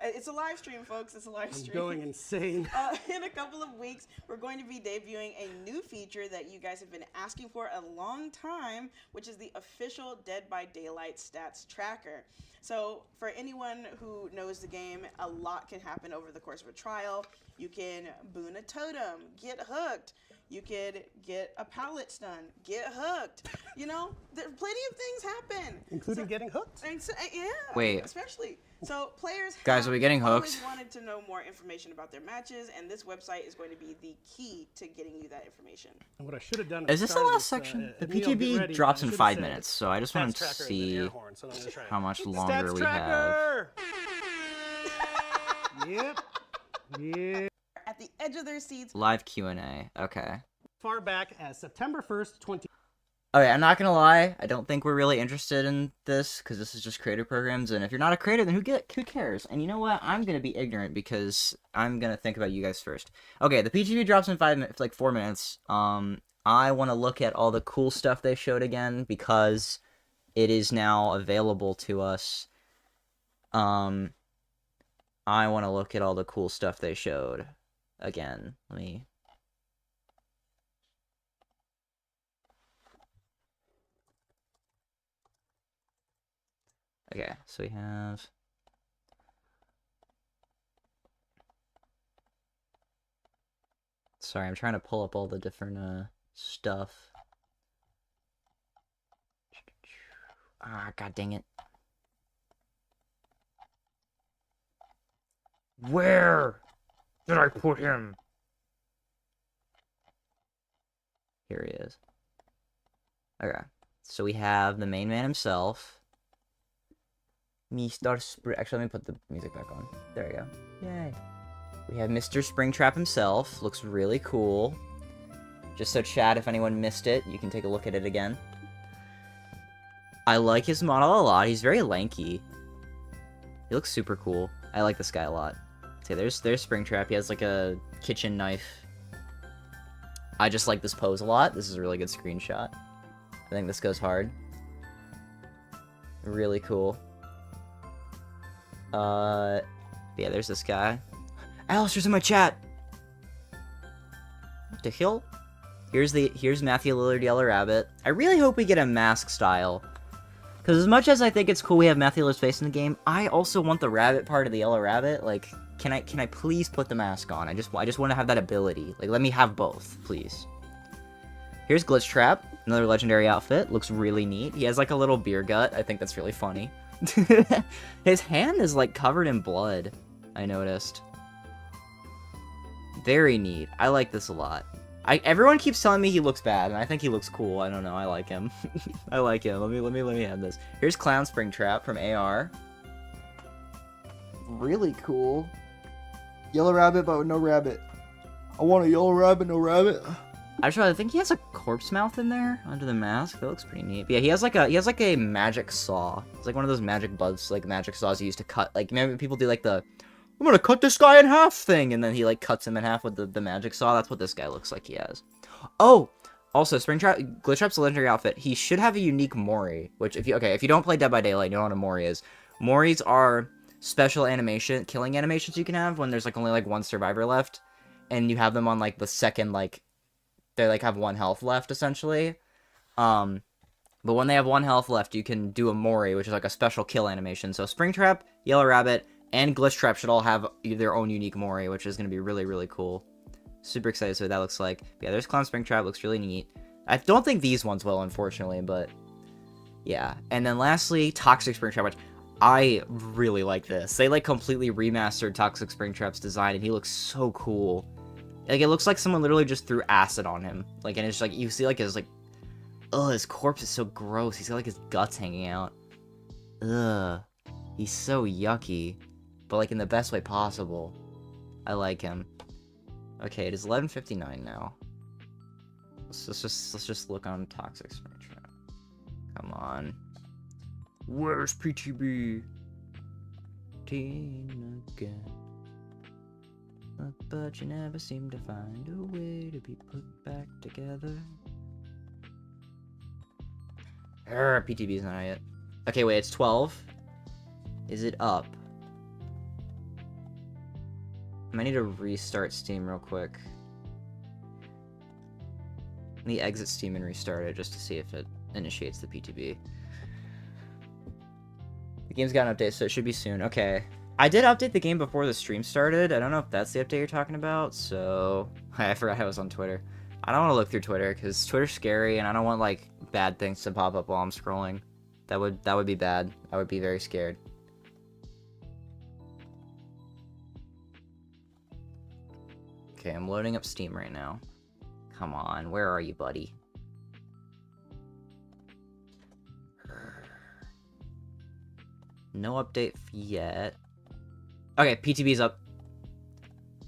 It's a live stream, folks. It's a live stream. I'm going insane. In a couple of weeks, we're going to be debuting a new feature that you guys have been asking for a long time, which is the official Dead by Daylight stats tracker. So for anyone who knows the game, a lot can happen over the course of a trial. You can boon a totem, get hooked. You could get a pallet stun, get hooked. You know, plenty of things happen. Including getting hooked? And so, yeah. Wait. Especially. So players Guys, are we getting always hooked? wanted to know more information about their matches, and this website is going to be the key to getting you that information. And what I should have done Is this the last section? The PTB drops in 5 minutes, so I just want to see how much longer we have. Yep. Yeah. At the edge of their seats. Live Q&A. Okay. Far back as September 1st, 20. Okay, I'm not gonna lie. I don't think we're really interested in this because this is just creator programs, and if you're not a creator, then who cares? And you know what? I'm gonna be ignorant because I'm gonna think about you guys first. Okay, the PTB drops in 5 minutes, like 4 minutes. I want to look at all the cool stuff they showed again because it is now available to us. I want to look at all the cool stuff they showed again. Let me. Okay, so we have... Sorry, I'm trying to pull up all the different, stuff. Ah, god dang it. Where did I put him? Here he is. Okay, so we have the main man himself. Actually, let me put the music back on. There we go. Yay. We have Mr. Springtrap himself. Looks really cool. Just so chat, if anyone missed it, you can take a look at it again. I like his model a lot. He's very lanky. He looks super cool. I like this guy a lot. Okay, there's Springtrap. He has like a kitchen knife. I just like this pose a lot. This is a really good screenshot. I think this goes hard. Really cool. Yeah, there's this guy. Alistair's in my chat! What the hell? Here's Matthew Lillard Yellow Rabbit. I really hope we get a mask style. Because as much as I think it's cool we have Matthew Lillard's face in the game, I also want the rabbit part of the Yellow Rabbit. Like, can I please put the mask on? I just want to have that ability. Like, let me have both, please. Here's Glitch Trap, another legendary outfit. Looks really neat. He has like a little beer gut. I think that's really funny. His hand is like covered in blood, I noticed. Very neat. I like this a lot. Everyone keeps telling me he looks bad, and I think he looks cool. I don't know. I like him. I like him. Let me have this. Here's Clown Springtrap from AR. Really cool. Yellow rabbit, but with no rabbit. I want a yellow rabbit, no rabbit. Actually, I think he has a corpse mouth in there under the mask. That looks pretty neat. But yeah, he has like a magic saw. It's like one of those magic buds, like magic saws you use to cut. Like, maybe people do like the I'm gonna cut this guy in half thing, and then he like cuts him in half with the magic saw. That's what this guy looks like he has. Oh, also Springtrap, Glitch Trap's a legendary outfit. He should have a unique Mori, which if you don't play Dead by Daylight, you don't know what a Mori is. Moris are special killing animations you can have when there's like only like one survivor left, and you have them on like the second like. They like have 1 health left essentially, but when they have 1 health left, you can do a Mori, which is like a special kill animation. So Springtrap, Yellow Rabbit, and Glitch Trap should all have their own unique Mori, which is going to be really, really cool. Super excited to see what that looks like. But yeah, there's Clown Springtrap, looks really neat. I don't think these ones will, unfortunately, but yeah. And then lastly, Toxic Springtrap, which I really like this. They like completely remastered Toxic Springtrap's design, and he looks so cool. Like, it looks like someone literally just threw acid on him. Like, and it's like, you see, like, his, like, ugh, his corpse is so gross. He's got, like, his guts hanging out. Ugh. He's so yucky. But, like, in the best way possible. I like him. Okay, it is 11:59 now. Let's just look on Toxic Spectrum. Come on. Where's PTB? Teen again. But you never seem to find a way to be put back together. PTB's not out yet. Okay, wait, it's 12. Is it up? I might need to restart Steam real quick. Let me exit Steam and restart it just to see if it initiates the PTB. The game's got an update, so it should be soon. Okay. I did update the game before the stream started. I don't know if that's the update you're talking about, so... I forgot I was on Twitter. I don't want to look through Twitter, because Twitter's scary, and I don't want, like, bad things to pop up while I'm scrolling. That would be bad. I would be very scared. Okay, I'm loading up Steam right now. Come on, where are you, buddy? No update yet. Okay, PTB's up.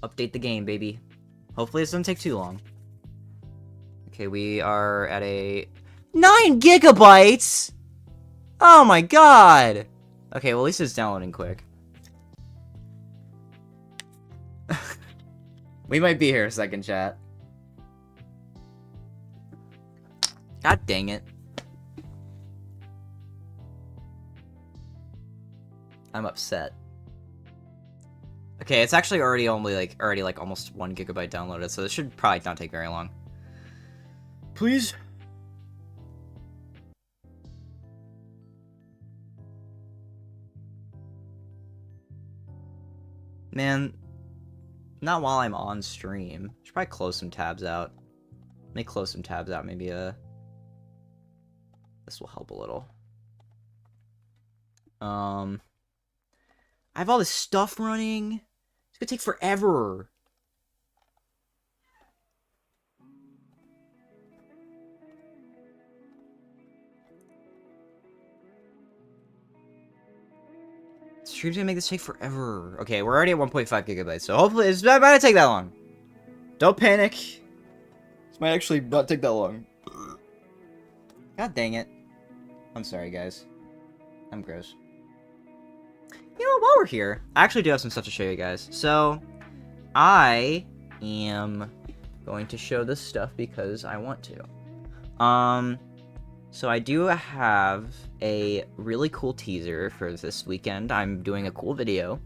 Update the game, baby. Hopefully this doesn't take too long. Okay, we are at a 9 gigabytes! Oh my god! Okay, well at least it's downloading quick. We might be here a second, chat. God dang it. I'm upset. Okay, it's actually already almost 1 gigabyte downloaded, so this should probably not take very long. Please? Man, not while I'm on stream. Should probably close some tabs out. Let me close some tabs out, maybe this will help a little. I have all this stuff running. It's gonna take forever. Stream's gonna make this take forever. Okay, we're already at 1.5 gigabytes, so hopefully it's not gonna take that long. Don't panic. This might actually not take that long. God dang it. I'm sorry, guys. I'm gross. You know, while we're here, I actually do have some stuff to show you guys. So, I am going to show this stuff because I want to. So I do have a really cool teaser for this weekend. I'm doing a cool video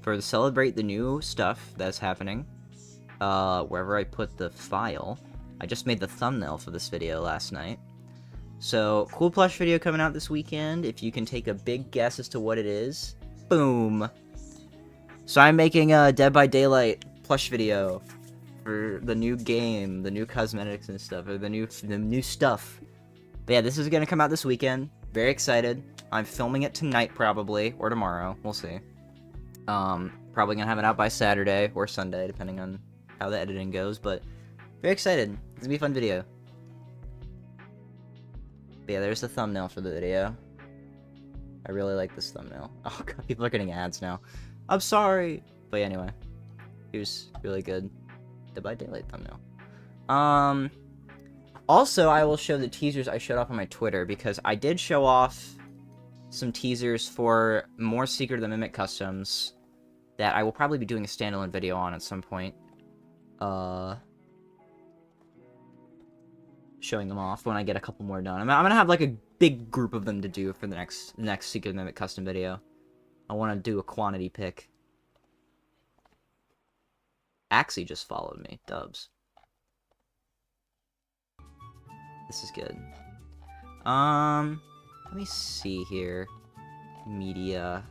to celebrate the new stuff that's happening. Wherever I put the file. I just made the thumbnail for this video last night. So, cool plush video coming out this weekend. If you can take a big guess as to what it is. Boom. So I'm making a Dead by Daylight plush video for the new game, the new cosmetics and stuff, or the new stuff. But yeah, this is gonna come out this weekend. Very excited. I'm filming it tonight probably, or tomorrow. We'll see. Probably gonna have it out by Saturday or Sunday, depending on how the editing goes. But very excited. It's gonna be a fun video. But yeah, there's the thumbnail for the video. I really like this thumbnail. Oh god, people are getting ads now. I'm sorry. But yeah, anyway, here's really good Dead by Daylight thumbnail. Also, I will show the teasers I showed off on my Twitter, because I did show off some teasers for more Secret of the Mimic customs that I will probably be doing a standalone video on at some point. Showing them off when I get a couple more done. I'm gonna have like a big group of them to do for the next Secret of the Mimic custom video. I want to do a quantity pick. Axie just followed me. Dubs. This is good. Let me see here. Media.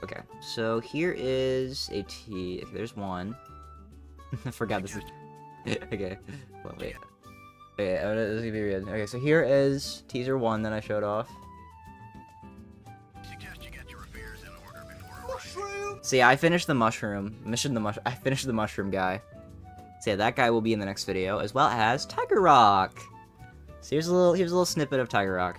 Okay, so here is a T. Okay, there's one. I forgot this is. Okay, well, wait. Okay, this is gonna be weird. Okay, so here is teaser 1 that I showed off. So yeah, I finished the mushroom. I finished the mushroom guy. So yeah, that guy will be in the next video, as well as Tiger Rock. So here's a little snippet of Tiger Rock.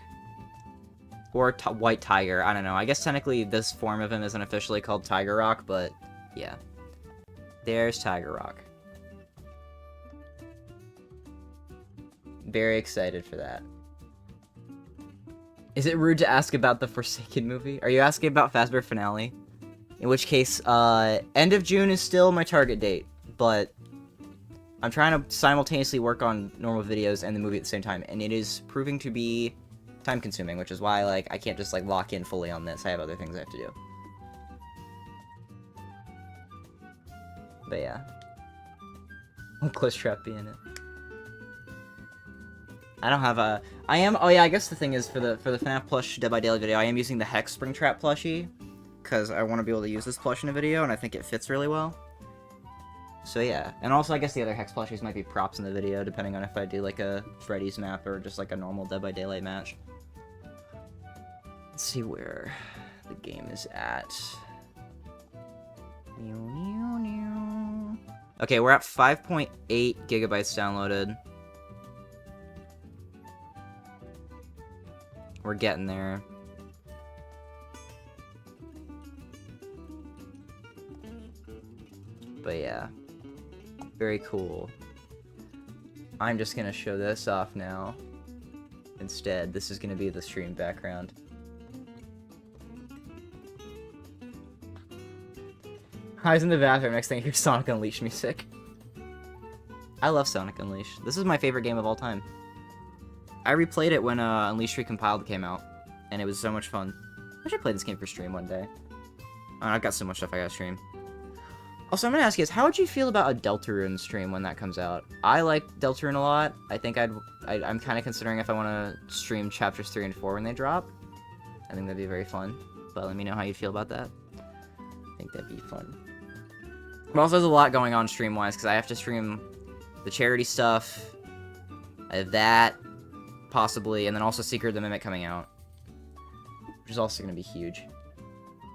Or White Tiger, I don't know. I guess technically this form of him isn't officially called Tiger Rock, but yeah. There's Tiger Rock. Very excited for that. Is it rude to ask about the Forsaken movie? Are you asking about Fazbear Finale? In which case, end of June is still my target date, but I'm trying to simultaneously work on normal videos and the movie at the same time, and it is proving to be time-consuming, which is why, like, I can't just, like, lock in fully on this. I have other things I have to do. But yeah. Will Close Trap be in it? I don't have a... oh yeah, I guess the thing is, for the FNAF plush Dead by Daylight video, I am using the Hex Springtrap plushie, because I want to be able to use this plush in a video, and I think it fits really well. So yeah, and also I guess the other Hex plushies might be props in the video, depending on if I do like a Freddy's map or just like a normal Dead by Daylight match. Let's see where the game is at. Okay, we're at 5.8 gigabytes downloaded. We're getting there. But yeah, very cool. I'm just gonna show this off now. Instead, this is gonna be the stream background. I was in the bathroom, next thing I hear Sonic Unleashed music. I love Sonic Unleashed. This is my favorite game of all time. I replayed it when Unleashed Recompiled came out, and it was so much fun. I should play this game for stream one day. Oh, I've got so much stuff I gotta stream. Also, I'm gonna ask you guys, how would you feel about a Deltarune stream when that comes out? I like Deltarune a lot. I think I'm kind of considering if I want to stream chapters 3 and 4 when they drop. I think that'd be very fun. But let me know how you feel about that. I think that'd be fun. But also, there's a lot going on stream-wise, because I have to stream the charity stuff. I have that, possibly, and then also Secret of the Mimic coming out. Which is also going to be huge.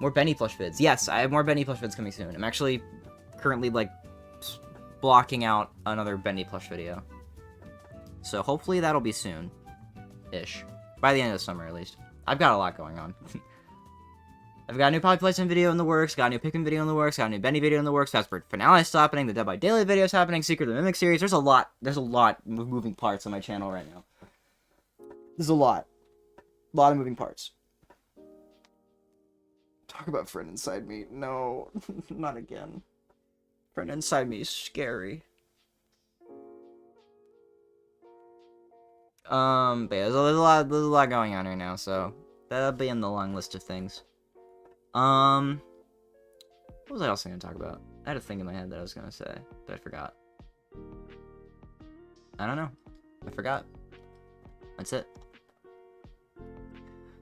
More Benny plush vids. Yes, I have more Benny plush vids coming soon. I'm actually currently, like, blocking out another Benny plush video. So hopefully that'll be soon-ish. By the end of the summer, at least. I've got a lot going on. I've got a new Poppy Playtime video in the works, got a new Pikmin video in the works, got a new Benny video in the works, Fazbear Finale is happening, the Dead by Daylight video is happening, Secret of the Mimic series. There's a lot of moving parts on my channel right now. There's a lot. A lot of moving parts. Talk about Friend Inside Me. No, not again. Friend Inside Me is scary. But yeah, there's a lot going on right now, so that'll be in the long list of things. What was I also gonna talk about? I had a thing in my head that I was gonna say, but I forgot. I don't know. I forgot. That's it.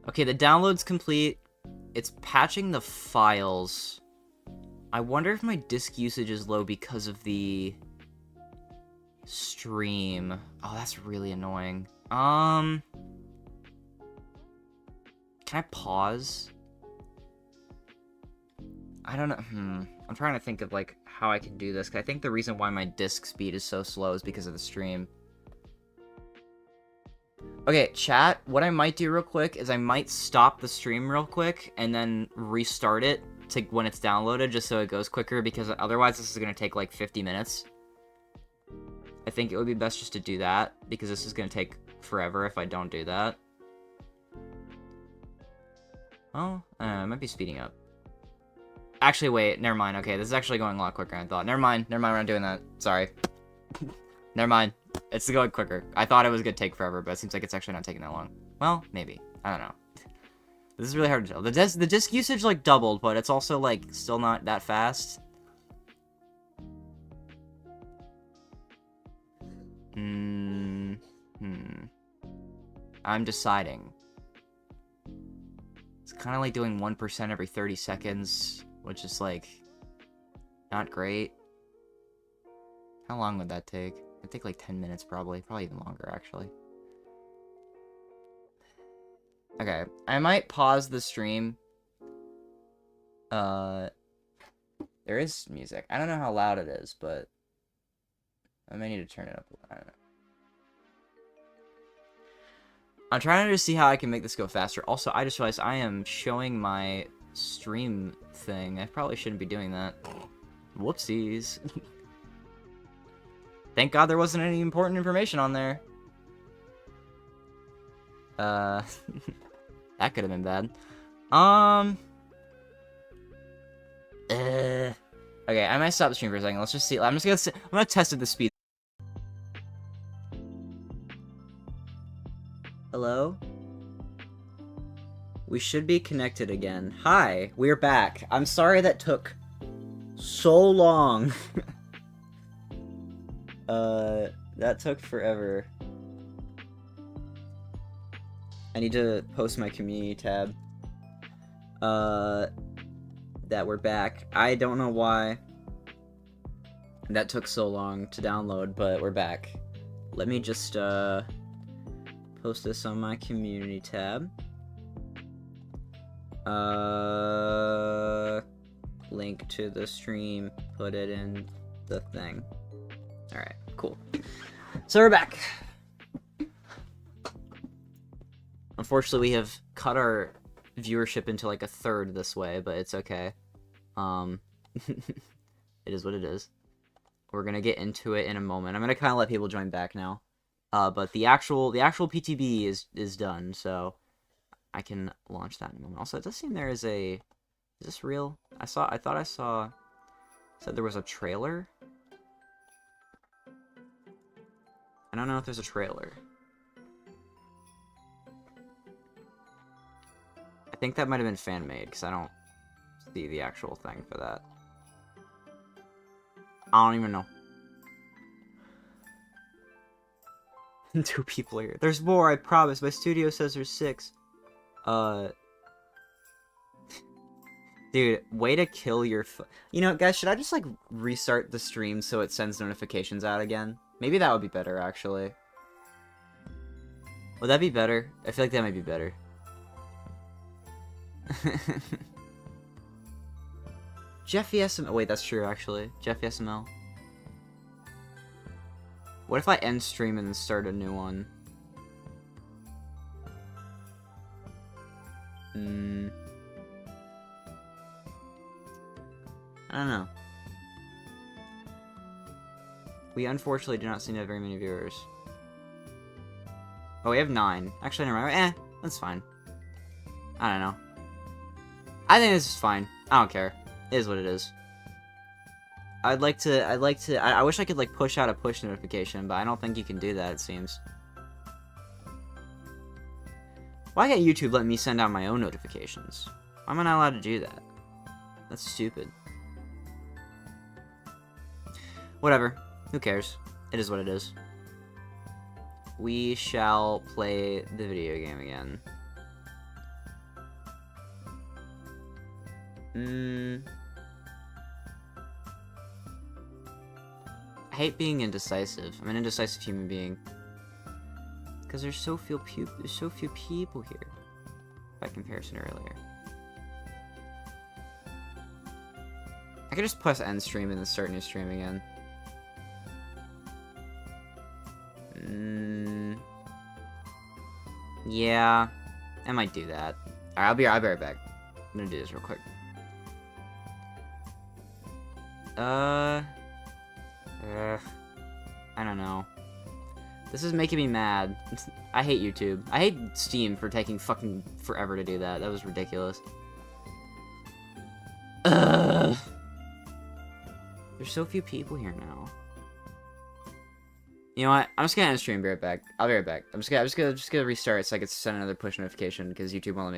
Okay, the download's complete. It's patching the files. I wonder if my disk usage is low because of the stream. Oh, that's really annoying. Can I pause? I don't know. I'm trying to think of, like, how I can do this, 'cause I think the reason why my disk speed is so slow is because of the stream. Okay, chat, what I might do real quick is I might stop the stream real quick and then restart it to when it's downloaded, just so it goes quicker, because otherwise this is going to take, like, 50 minutes. I think it would be best just to do that, because this is going to take forever if I don't do that. Oh, it might be speeding up. Actually, wait, never mind. Okay, this is actually going a lot quicker than I thought. Never mind, we're not doing that. Sorry. Never mind. It's going quicker. I thought it was going to take forever, but it seems like it's actually not taking that long. Well, maybe. I don't know. This is really hard to tell. The disk usage, like, doubled, but it's also, like, still not that fast. I'm deciding. It's kind of like doing 1% every 30 seconds, which is, like, not great. How long would that take? It'd take, like, 10 minutes, probably. Probably even longer, actually. Okay, I might pause the stream. There is music. I don't know how loud it is, but I may need to turn it up. I don't know. I'm trying to see how I can make this go faster. Also, I just realized I am showing my stream thing. I probably shouldn't be doing that. Whoopsies. Thank God there wasn't any important information on there. That could have been bad. Okay, I might stop the stream for a second. Let's just see. I'm gonna test at the speed. Hello? We should be connected again. Hi, we're back. I'm sorry that took so long. That took forever. I need to post my community tab. That we're back. I don't know why that took so long to download, but we're back. Let me just, post this on my community tab. Link to the stream, put it in the thing. Alright, cool. So we're back. Unfortunately, we have cut our viewership into like a third this way, but it's okay. It is what it is. We're gonna get into it in a moment. I'm gonna kind of let people join back now. But the actual PTB is done, so I can launch that in a moment. Also, it does seem there is a... Is this real? I thought I saw... Said there was a trailer? I don't know if there's a trailer. I think that might have been fan-made, because I don't see the actual thing for that. I don't even know. 2 people here. There's more, I promise. My studio says there's 6. Dude, way to kill your You know, guys, should I just, like, restart the stream so it sends notifications out again? Maybe that would be better, actually. Would that be better? I feel like that might be better. Jeffy SML. Wait, that's true, actually. Jeffy SML. What if I end stream and then start a new one? I don't know. We unfortunately do not seem to have very many viewers. Oh, we have 9. Actually, never mind. That's fine. I don't know. I think this is fine. I don't care. It is what it is. I wish I could, like, push out a push notification, but I don't think you can do that, it seems. Why can't YouTube let me send out my own notifications? Why am I not allowed to do that? That's stupid. Whatever. Who cares? It is what it is. We shall play the video game again. I hate being indecisive. I'm an indecisive human being. Because there's so few people here. By comparison to earlier. I could just press end stream and then start new stream again. Yeah, I might do that. Alright, I'll be right back. I'm gonna do this real quick. I don't know. This is making me mad. I hate YouTube. I hate Steam for taking fucking forever to do that. That was ridiculous. There's so few people here now. You know what? I'm just gonna end stream and be right back. I'll be right back. I'm just gonna restart so I can send another push notification because YouTube won't let me.